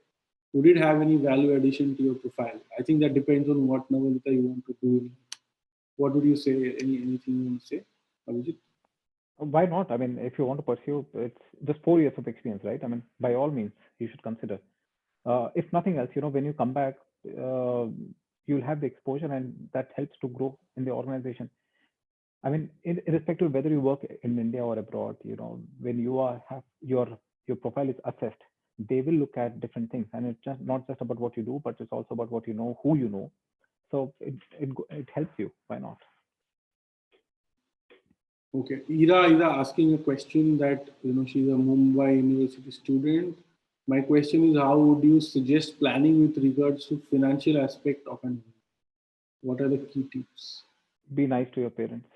Would it have any value addition to your profile? I think that depends on what Navanita you want to do. What would you say? Anything you want to say, Abhijit? Why not? I mean, if you want to pursue, it's just 4 years of experience, right? I mean, by all means, you should consider. If nothing else, when you come back, you'll have the exposure, and that helps to grow in the organization. I mean, irrespective of whether you work in India or abroad, when you have your profile is assessed, they will look at different things, and it's just not just about what you do, but it's also about what you know, who you know. So it helps you. Why not? Okay, Ira is asking a question that she's a Mumbai University student. My question is, how would you suggest planning with regards to financial aspect of an? What are the key tips? Be nice to your parents.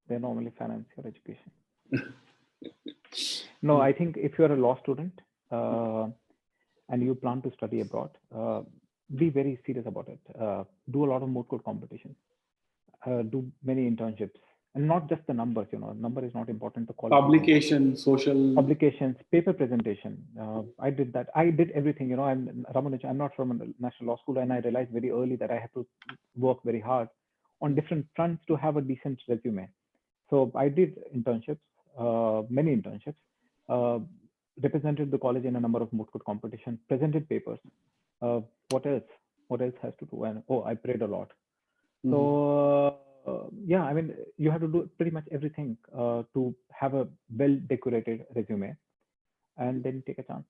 They normally finance your education. No, I think if you're a law student and you plan to study abroad, be very serious about it. Do a lot of moot court competitions. Do many internships, and not just the numbers. Number is not important. The quality. Publication, social publications, paper presentation. I did that. I did everything. I'm Ramanuj. I'm not from a national law school, and I realized very early that I had to work very hard on different fronts to have a decent resume. So I did internships, many internships, represented the college in a number of moot court competitions, presented papers. What else? What else has to do? And I prayed a lot. So yeah, I mean, you have to do pretty much everything to have a well-decorated resume, and then take a chance.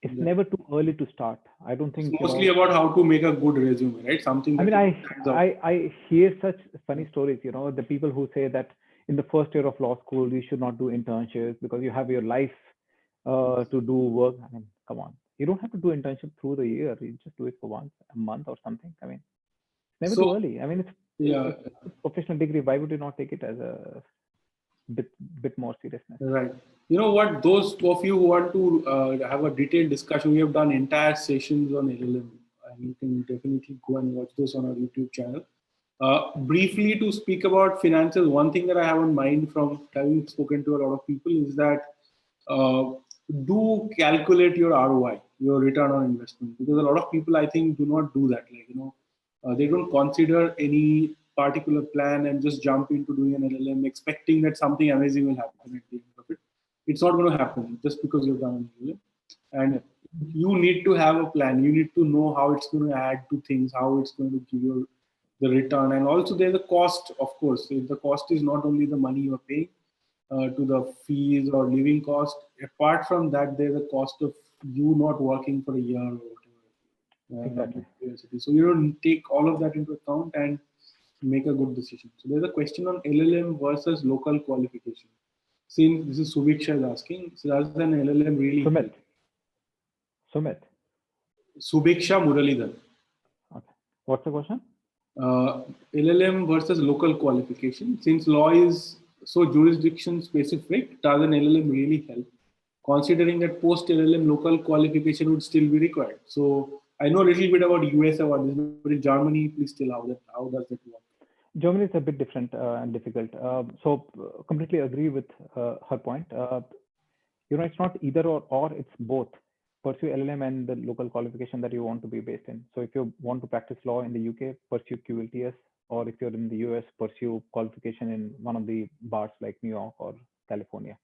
It's never too early to start. I don't think. It's mostly about how to make a good resume, right? Something. I mean, I hear such funny stories. The people who say that in the first year of law school you should not do internships because you have your life to do work. I mean, come on. You don't have to do internship through the year. You just do it for once a month or something. I mean, never too early. I mean, it's a professional degree. Why would you not take it as a bit more seriousness? Right. You know what? Those of you who want to have a detailed discussion, we have done entire sessions on LLM, and you can definitely go and watch those on our YouTube channel. Briefly, to speak about finances, one thing that I have in mind from having spoken to a lot of people is that do calculate your ROI, your return on investment, because a lot of people, I think, do not do that. They don't consider any particular plan and just jump into doing an LLM expecting that something amazing will happen at the end of it. It's not going to happen just because you've done an LLM. And you need to have a plan. You need to know how it's going to add to things, how it's going to give you the return. And also there's a cost, of course. The cost is not only the money you're paying to the fees or living cost. Apart from that, there's a cost of you not working for a year or whatever. Exactly. So you don't take all of that into account and make a good decision. So there's a question on LLM versus local qualification. Since this is Subiksha is asking, so does an LLM really Sumit. Subiksha Muralidhar. Okay. What's the question? LLM versus local qualification. Since law is so jurisdiction specific, does an LLM really help? Considering that post LLM local qualification would still be required. So I know a little bit about US about this, but in Germany, please tell how does that work? Germany is a bit different and difficult. So completely agree with her point. It's not either or, it's both. Pursue LLM and the local qualification that you want to be based in. So if you want to practice law in the UK, pursue QLTS, or if you're in the US, pursue qualification in one of the bars like New York or California.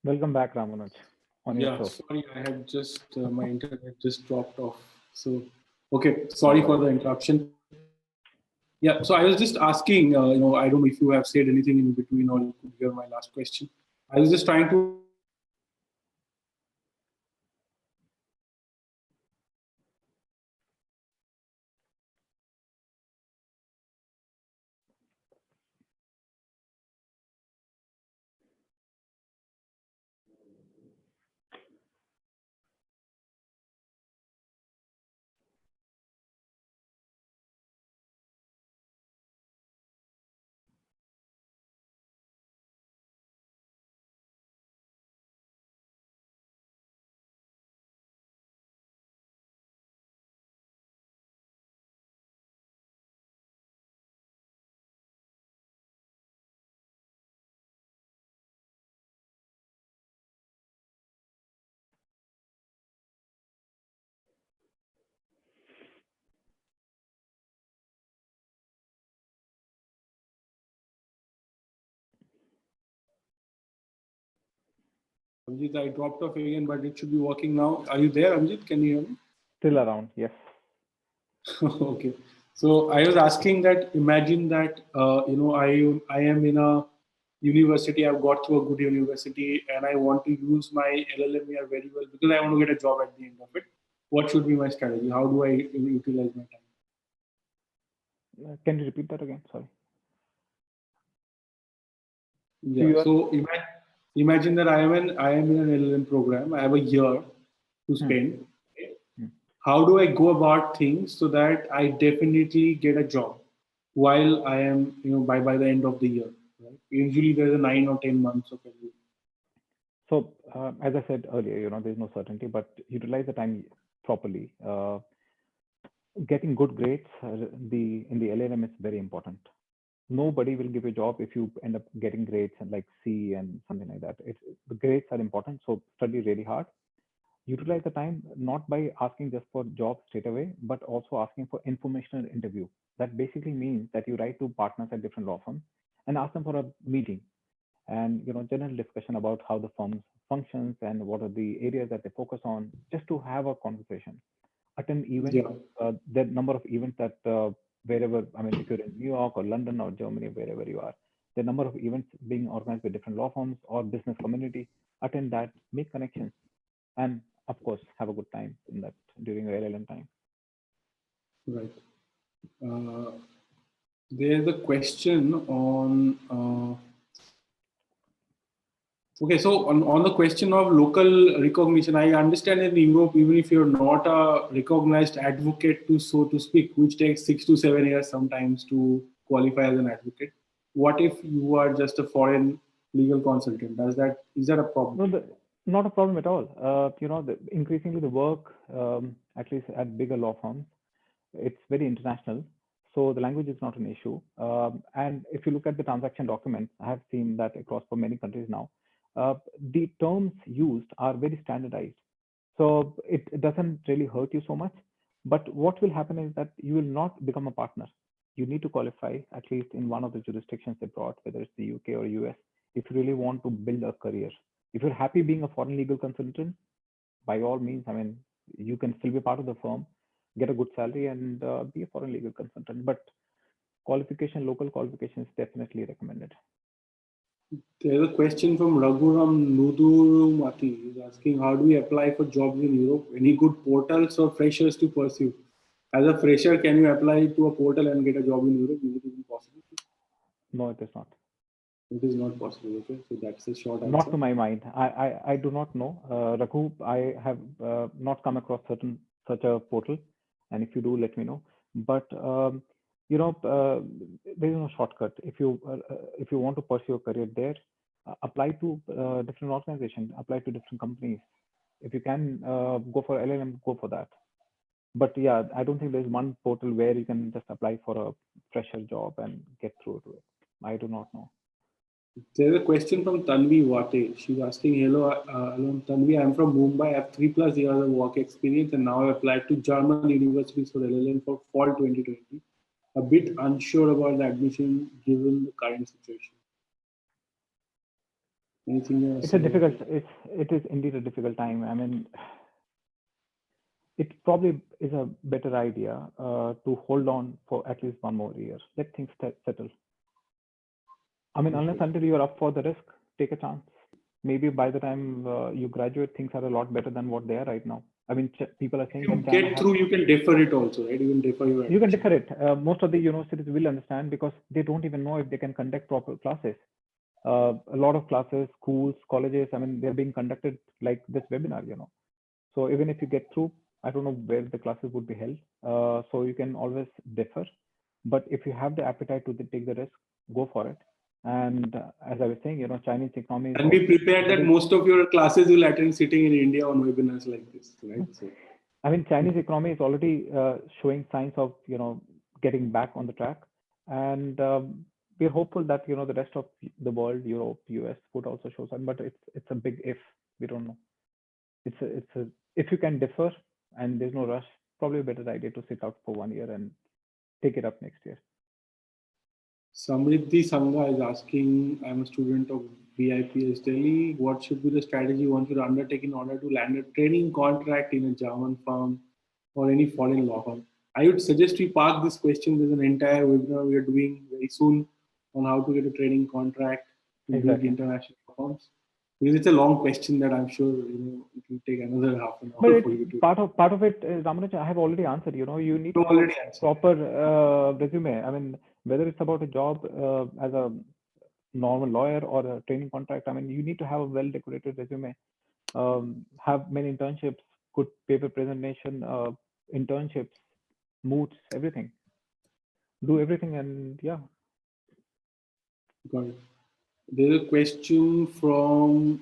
Welcome back, Ramanuj, on your Yeah, show. sorry, I had just my internet just dropped off. So, okay, sorry for the interruption. Yeah, so I was just asking, I don't know if you have said anything in between or you could hear my last question. I was just trying to Abhijit, I dropped off again, but it should be working now. Are you there, Abhijit? Can you hear me? Still around, yes. Okay. So I was asking that, imagine that, I am in a university, I've got through a good university and I want to use my LLM here very well because I want to get a job at the end of it. What should be my strategy? How do I utilize my time? Can you repeat that again? Sorry. Yeah. So imagine that I am in an LLM program. I have a year to spend. How do I go about things so that I definitely get a job while I am, by the end of the year? Right? Usually there's a 9 or 10 months of LLM. So as I said earlier, there's no certainty, but utilize the time properly. Getting good grades in the LLM is very important. Nobody will give you a job if you end up getting grades and like C and something like that. The grades are important, so study really hard. Utilize the time not by asking just for jobs straight away, but also asking for informational interview. That basically means that you write to partners at different law firms and ask them for a meeting and general discussion about how the firm functions and what are the areas that they focus on, just to have a conversation. Attend events. Yeah. The number of events that wherever, I mean, if you're in New York or London or Germany, wherever you are, the number of events being organized by different law firms or business community, attend that, make connections, and of course have a good time in that during your LLM time. Right. There's a question on okay, so on the question of local recognition, I understand in Europe, even if you're not a recognized advocate, so to speak, which takes 6 to 7 years sometimes to qualify as an advocate. What if you are just a foreign legal consultant? Is that a problem? No, not a problem at all. Increasingly the work, at least at bigger law firms, it's very international. So the language is not an issue. And if you look at the transaction documents, I have seen that across for many countries now, the terms used are very standardized. So it doesn't really hurt you so much. But what will happen is that you will not become a partner. You need to qualify, at least in one of the jurisdictions abroad, whether it's the UK or US, if you really want to build a career. If you're happy being a foreign legal consultant, by all means, I mean, you can still be part of the firm, get a good salary, and be a foreign legal consultant. But local qualification is definitely recommended. There's a question from Raghuram Nudurumati. He's asking, how do we apply for jobs in Europe? Any good portals or freshers to pursue? As a fresher, can you apply to a portal and get a job in Europe? Is it even possible? No, it is not. It is not possible. Okay, so that's a short answer. Not to my mind. I do not know. Raghu, I have not come across such a portal, and if you do, let me know. But there is no shortcut. If you want to pursue a career there, apply to different organizations, apply to different companies. If you can go for LLM, go for that. But yeah, I don't think there's one portal where you can just apply for a fresher job and get through to it. I do not know. There's a question from 𝗵𝗿𝗍𝗍. She's asking, hello, Tanvi, I'm from Mumbai. I have 3+ years of work experience and now I applied to German universities for LLM for fall 2020. A bit unsure about the admission given the current situation. Anything you want to It's say a about difficult, it? it is indeed a difficult time. I mean, it probably is a better idea to hold on for at least one more year. Let things settle. I mean, unless Okay. until you're up for the risk, take a chance. Maybe by the time you graduate, things are a lot better than what they are right now. I mean, people are saying If you that China get has. through, you can defer it also, right? You can defer your You can admission. defer it. Most of the universities will understand because they don't even know if they can conduct proper classes. A lot of classes, schools, colleges, I mean, they're being conducted like this webinar, So even if you get through, I don't know where the classes would be held. So you can always defer. But if you have the appetite to take the risk, go for it. And as I was saying, Chinese economy is And be prepared that most of your classes will attend sitting in India on webinars like this, right? So, I mean, Chinese economy is already showing signs of, getting back on the track. And we're hopeful that, the rest of the world, Europe, US would also show signs, but it's a big if. We don't know. If you can defer and there's no rush, probably a better idea to sit out for 1 year and take it up next year. Samriddhi Sangha is asking, I'm a student of VIPS Delhi. What should be the strategy one should undertake in order to land a training contract in a German firm or any foreign law firm? I would suggest we park this question. There's an entire webinar we are doing very soon on how to get a training contract in big international firms. Because it's a long question that I'm sure it will take another half an hour But for you to. part of it, Ramanuj, I have already answered. You need to have a proper resume. I mean, whether it's about a job as a normal lawyer or a training contract, I mean, you need to have a well-decorated resume. Have many internships, good paper presentation, internships, moots, everything. Do everything, and yeah. Got it. There's a question from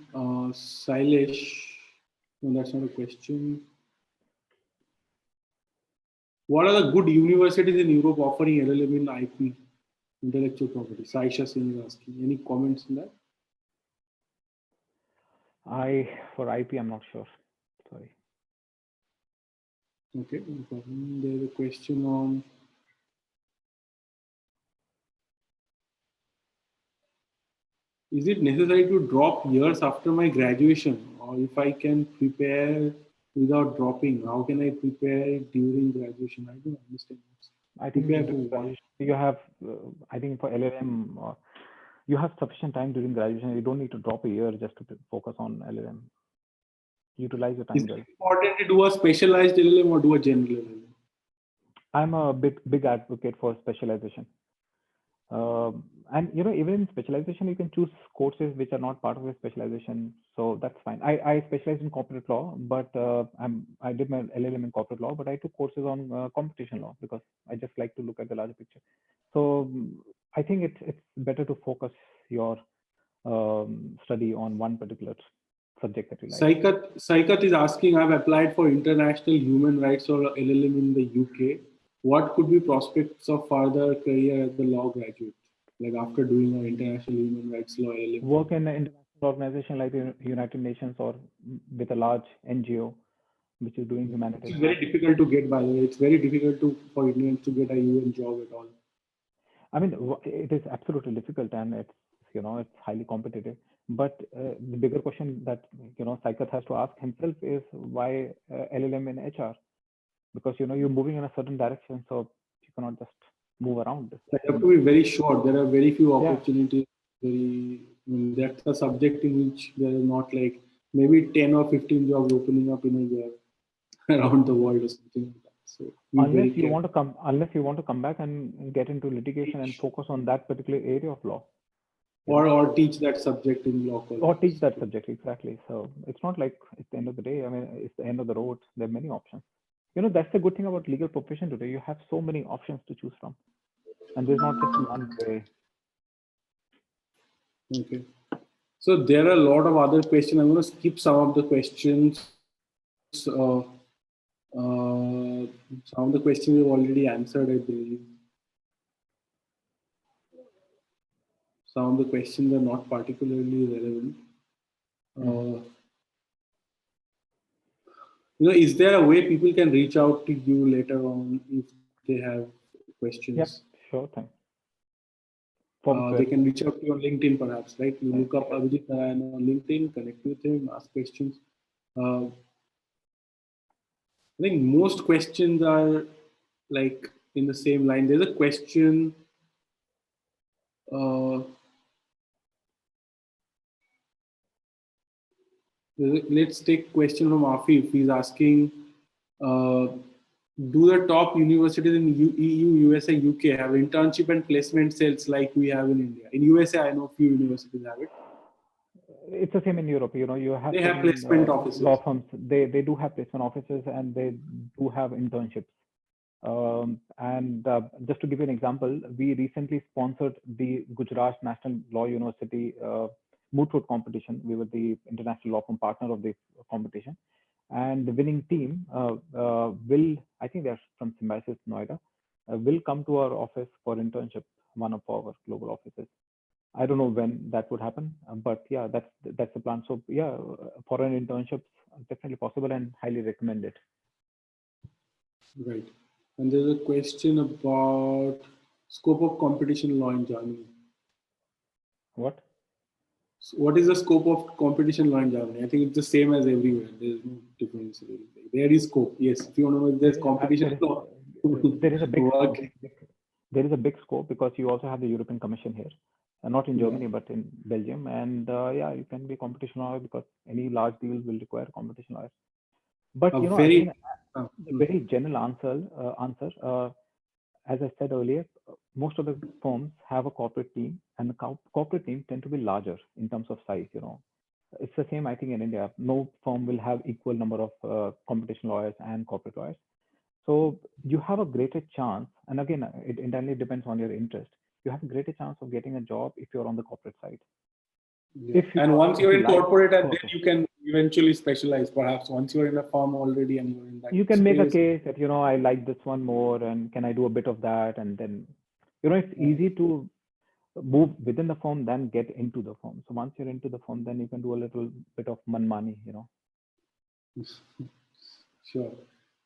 Sailesh. No, that's not a question. What are the good universities in Europe offering LLM in IP, intellectual property? Saisha Singh is asking. Any comments on that? For IP, I'm not sure. Sorry. Okay, no problem. There's a question on is it necessary to drop years after my graduation, or if I can prepare without dropping, how can I prepare during graduation? I don't understand. I think you have, I think for LLM, you have sufficient time during graduation. You don't need to drop a year just to focus on LLM. Utilize your time. Is it important to do a specialized LLM or do a general LLM? I'm a big advocate for specialization. And even in specialization, you can choose courses which are not part of the specialization, so that's fine. I specialize in corporate law, but I did my LLM in corporate law, but I took courses on competition law because I just like to look at the larger picture. So I think it's better to focus your study on one particular subject that you like. Saikat is asking, I've applied for international human rights or LLM in the UK. What could be prospects of further career as a law graduate, like after doing an international human rights law LLM? Work in an international organization like the United Nations or with a large NGO which is doing humanitarian. It's very difficult to get, by the way. It's very difficult for Indians to get a UN job at all. I mean, it is absolutely difficult, and it's highly competitive. But the bigger question that Saikat has to ask himself is why LLM in HR? Because you're moving in a certain direction, so you cannot just move around. You have to be very sure. There are very few opportunities. That's a subject in which there is not like maybe 10 or 15 jobs opening up in a year around the world or something like that. So unless you want to come back and get into litigation and focus on that particular area of law. Or teach that subject in law college. Or teach that subject, exactly. So it's not like it's the end of the day. I mean, it's the end of the road. There are many options. That's the good thing about legal profession today. You have so many options to choose from. And there's not just one way. Okay. So there are a lot of other questions. I'm going to skip some of the questions. Some of the questions we've already answered, I believe. Some of the questions are not particularly relevant. Is there a way people can reach out to you later on if they have questions? Yep, sure thing. They can reach out to you on LinkedIn perhaps, right? You look up Abhijit Narayan on LinkedIn, connect with him, ask questions. I think most questions are like in the same line. There's a question. Let's take question from Afif. He's asking, do the top universities in EU, USA, UK have internship and placement cells like we have in India? In USA, I know few universities have it. It's the same in Europe. You know, you have they have placement offices. Law firms. They do have placement offices and they do have internships. Just to give you an example, we recently sponsored the Gujarat National Law University moot court competition. We were the international law firm partner of the competition, and the winning team will, I think they're from 𝗵𝗵𝗶𝗂𝗍, Noida, will come to our office for internship, one of our global offices. I don't know when that would happen, but yeah, that's the plan. So yeah, foreign internships definitely possible and highly recommended. Right. And there's a question about scope of competition law in Germany. What? So what is the scope of competition law in Germany? I think it's the same as everywhere. There's no difference. There is scope. Yes. If you want to know if there's competition law, there is a big scope. There is a big scope because you also have the European Commission here, not in Germany, but in Belgium. And yeah, you can be competition lawyer because any large deal will require competition lawyers. But you know, I think the very general answer, as I said earlier, most of the firms have a corporate team, and the corporate team tend to be larger in terms of size. You know, it's the same, I think, in India. No firm will have equal number of competition lawyers and corporate lawyers. So you have a greater chance, and again, it entirely depends on your interest. You have a greater chance of getting a job if you're on the corporate side. Yeah. And once you're in corporate, and then you can eventually specialize. Perhaps once you're in a firm already and you're in that, you can make a case that, you know, I like this one more, and can I do a bit of that? And then, you know, it's easy to move within the firm than get into the firm. So once you're into the firm, then you can do a little bit of money, you know. Sure.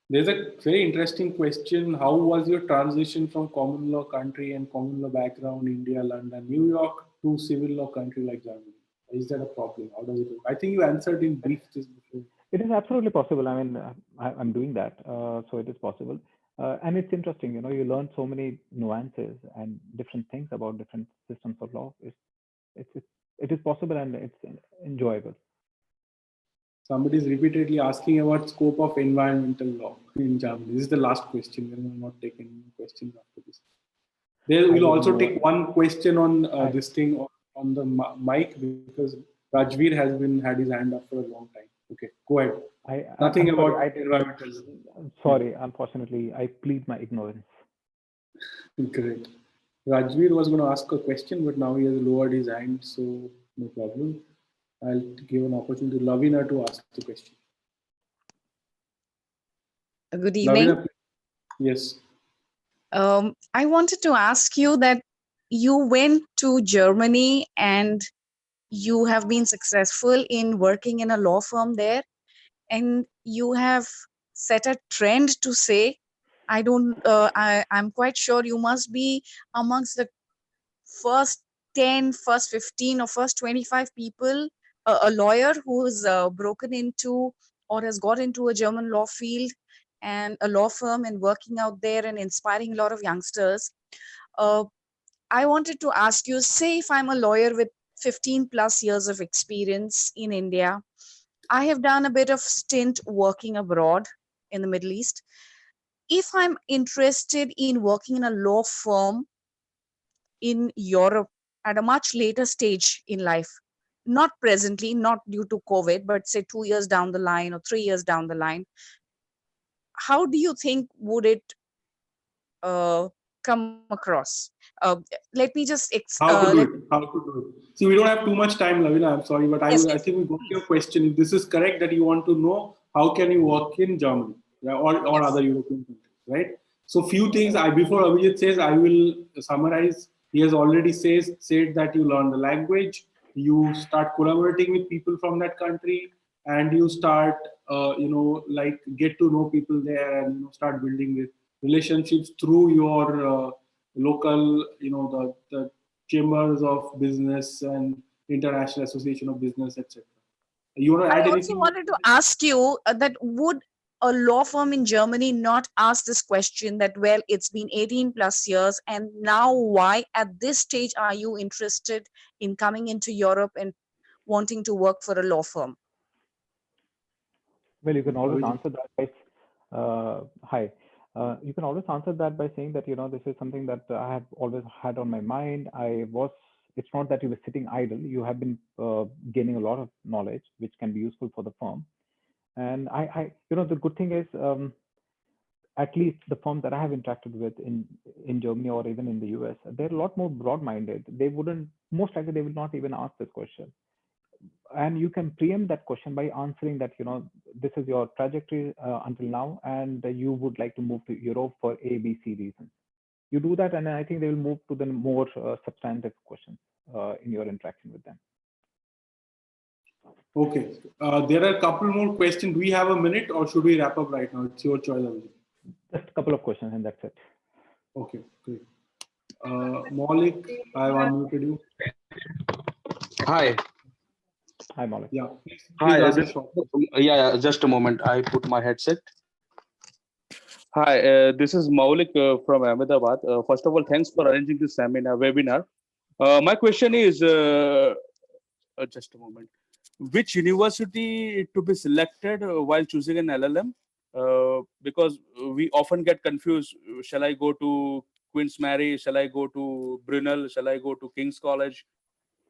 There's a very interesting question. How was your transition from common law country and common law background, India, London, New York, to civil law country like Germany? Is that a problem? How does it work? I think you answered in brief just before. It is absolutely possible. I mean, I'm doing that. So it is possible. And it's interesting, you know, you learn so many nuances and different things about different systems of law. It is possible and it's enjoyable. Somebody is repeatedly asking about scope of environmental law in Germany. This is the last question. We will not take any questions after this. There will also take one question on this thing on the mic because Rajveer has had his hand up for a long time. Okay, go ahead. Nothing about environmental law. Sorry, unfortunately, I plead my ignorance. Great. Rajveer was going to ask a question, but now he has lowered his hand, so no problem. I'll give an opportunity to Lavina to ask the question. Good evening. Lavina, yes. I wanted to ask you that you went to Germany and you have been successful in working in a law firm there, and you have set a trend to say, I'm quite sure you must be amongst the first 10, first 15 or first 25 people, a lawyer who's broken into or has got into a German law field and a law firm and working out there and inspiring a lot of youngsters. I wanted to ask you, say if I'm a lawyer with 15 plus years of experience in India, I have done a bit of stint working abroad in the Middle East. If I'm interested in working in a law firm in Europe at a much later stage in life, not presently, not due to COVID, but say 2 years down the line or 3 years down the line, how do you think would it come across? Let me just how to do it. See, we don't have too much time, Lavina. I'm sorry, but I think we got your question. If this is correct, that you want to know how can you work in Germany or other European countries, right? So few things. Before Abhijit says, I will summarize. He has already said that you learn the language, you start collaborating with people from that country, and you start, like get to know people there, and start building relationships through your local, the chambers of business and International Association of Business, etc. You want to I add also anything? wanted to ask you that would a law firm in Germany not ask this question that, well, it's been 18 plus years and now why at this stage are you interested in coming into Europe and wanting to work for a law firm? Well, you can always Abhijit. answer that by, hi. You can always answer that by saying that, this is something that I have always had on my mind. It's not that you were sitting idle. You have been gaining a lot of knowledge, which can be useful for the firm. And the good thing is, at least the firms that I have interacted with in Germany or even in the US, they're a lot more broad-minded. Most likely they will not even ask this question. And you can preempt that question by answering that, this is your trajectory until now, and you would like to move to Europe for A, B, C reasons. You do that, and I think they will move to the more substantive questions in your interaction with them. Okay. There are a couple more questions. Do we have a minute or should we wrap up right now? It's your choice, Abhijit. Just a couple of questions and that's it. Okay, great. 𝗵𝗍𝗍𝗶, I have unmuted you. Hi. Hi, Malik. Yeah. Hi. Please ask Yeah, just a moment. I put my headset. Hi, this is 𝗵𝗍𝗶𝗃 from Ahmedabad. First of all, thanks for arranging this webinar. My question is, just a moment. Which university to be selected while choosing an LLM? Because we often get confused. Shall I go to Queen's Mary? Shall I go to Brunel? Shall I go to King's College?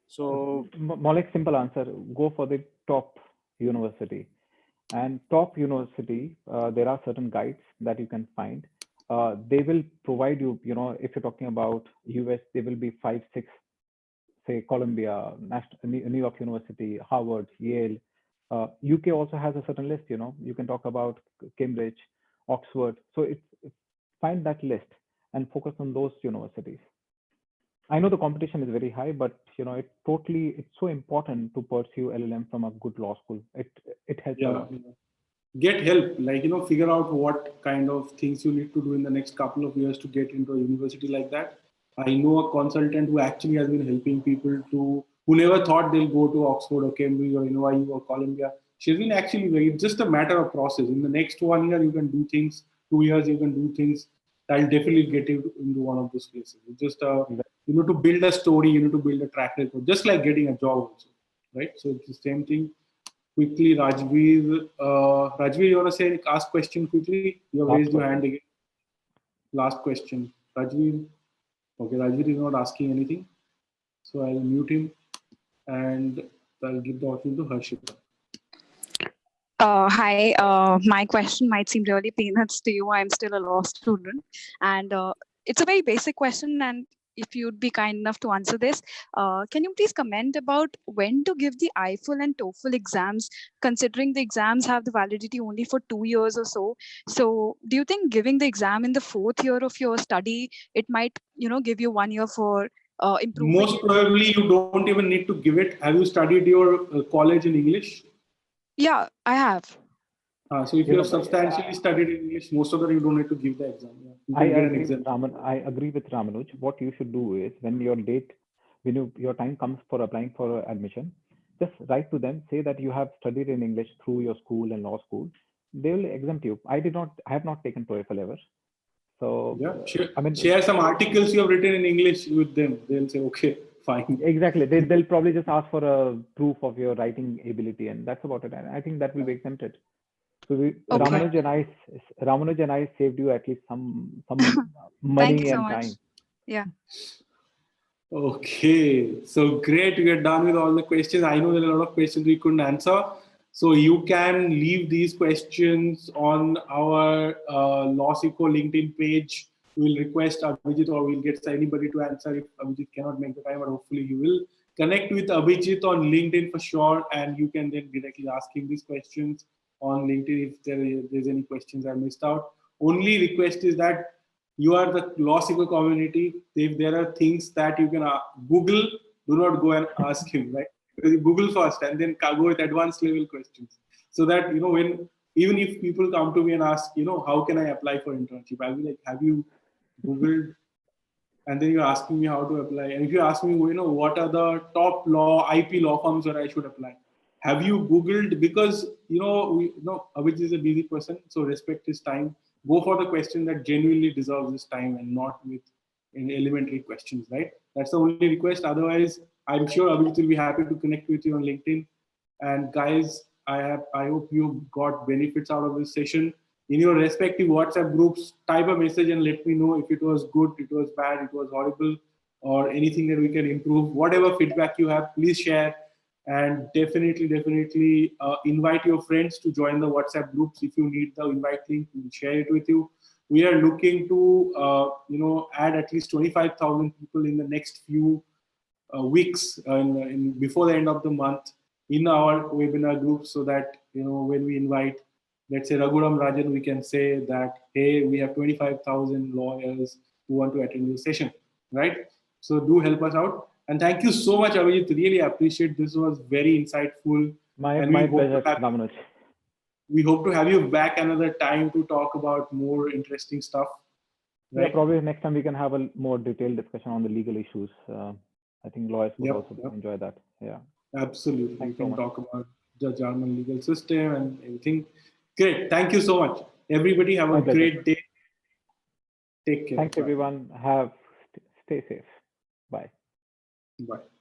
So, Malik, simple answer. Go for the top university. And top university, there are certain guides that you can find. They will provide you, if you're talking about US, there will be 5, 6, say Columbia, New York University, Harvard, Yale. UK also has a certain list, you can talk about Cambridge, Oxford. So find that list and focus on those universities. I know the competition is very high, but it's so important to pursue LLM from a good law school. It helps a lot. Get help, figure out what kind of things you need to do in the next couple of years to get into a university like that. I know a consultant who actually has been helping people who never thought they'll go to Oxford or Cambridge or NYU or Columbia. She's been it's just a matter of process. In the next 1 year, you can do things. 2 years, you can do things. That'll definitely get you into one of those places. It's just you need to build a story, you need to build a track record, just like getting a job also, right? So it's the same thing. Quickly, Rajveer. Rajveer, you want to ask question quickly? You have raised your hand again. Last question. Rajveer. Okay, Rajveer is not asking anything. So I'll mute him and I'll give the option to Harshita. Hi, my question might seem really peanuts to you. I'm still a law student, and it's a very basic question. And if you'd be kind enough to answer this, can you please comment about when to give the IFL and TOEFL exams, considering the exams have the validity only for 2 years or so? So do you think giving the exam in the 4th year of your study, it might, give you 1 year for improving? Most probably you don't even need to give it. Have you studied your college in English? Yeah, I have. So if you have substantially studied English, most of the time you don't need to give the exam. Yeah. I agree with Ramanuj. What you should do is when your time comes for applying for admission, just write to them, say that you have studied in English through your school and law school. They will exempt you. I have not taken TOEFL ever. So yeah, share some articles you have written in English with them. They'll say, okay, fine. Exactly. They'll probably just ask for a proof of your writing ability, and that's about it. And I think that will be exempted. So Ramanuj and I saved you at least some money and time. Yeah. Okay. So great to get done with all the questions. I know there are a lot of questions we couldn't answer. So you can leave these questions on our 𝗍𝗍𝗃 LinkedIn page. We'll request Abhijit or we'll get anybody to answer if Abhijit cannot make the time, but hopefully you will. Connect with Abhijit on LinkedIn for sure, and you can then directly ask him these questions on LinkedIn if there's any questions I missed out. Only request is that you are the 𝗍𝗍𝗃 community. If there are things that you can Google, do not go and ask him, right? Because you Google first and then go with advanced level questions. So that, even if people come to me and ask, how can I apply for internship? I'll be like, have you Googled and then you're asking me how to apply. And if you ask me, what are the top IP law firms where I should apply? Have you Googled? Because, Abhijit is a busy person, so respect his time. Go for the question that genuinely deserves his time and not with elementary questions, right? That's the only request. Otherwise, I'm sure Abhijit will be happy to connect with you on LinkedIn. And guys, I hope you got benefits out of this session. In your respective WhatsApp groups, type a message and let me know if it was good, it was bad, it was horrible, or anything that we can improve. Whatever feedback you have, please share. And definitely invite your friends to join the WhatsApp groups. If you need the invite link, we'll share it with you. We are looking to add at least 25,000 people in the next few weeks before the end of the month in our webinar group, so that when we invite, let's say, Raghuram Rajan, we can say that, hey, we have 25,000 lawyers who want to attend this session, right? So do help us out. And thank you so much, Abhijit. Really appreciate this. Was very insightful. My pleasure, Ramanuj. We hope to have you back another time to talk about more interesting stuff. Right? Yeah, probably next time we can have a more detailed discussion on the legal issues. I think lawyers would also enjoy that. Yeah. Absolutely. We can talk about the German legal system and everything. Great. Thank you so much. Everybody have a great day. Take care. Thanks, everyone. Stay safe. Bye. Bye.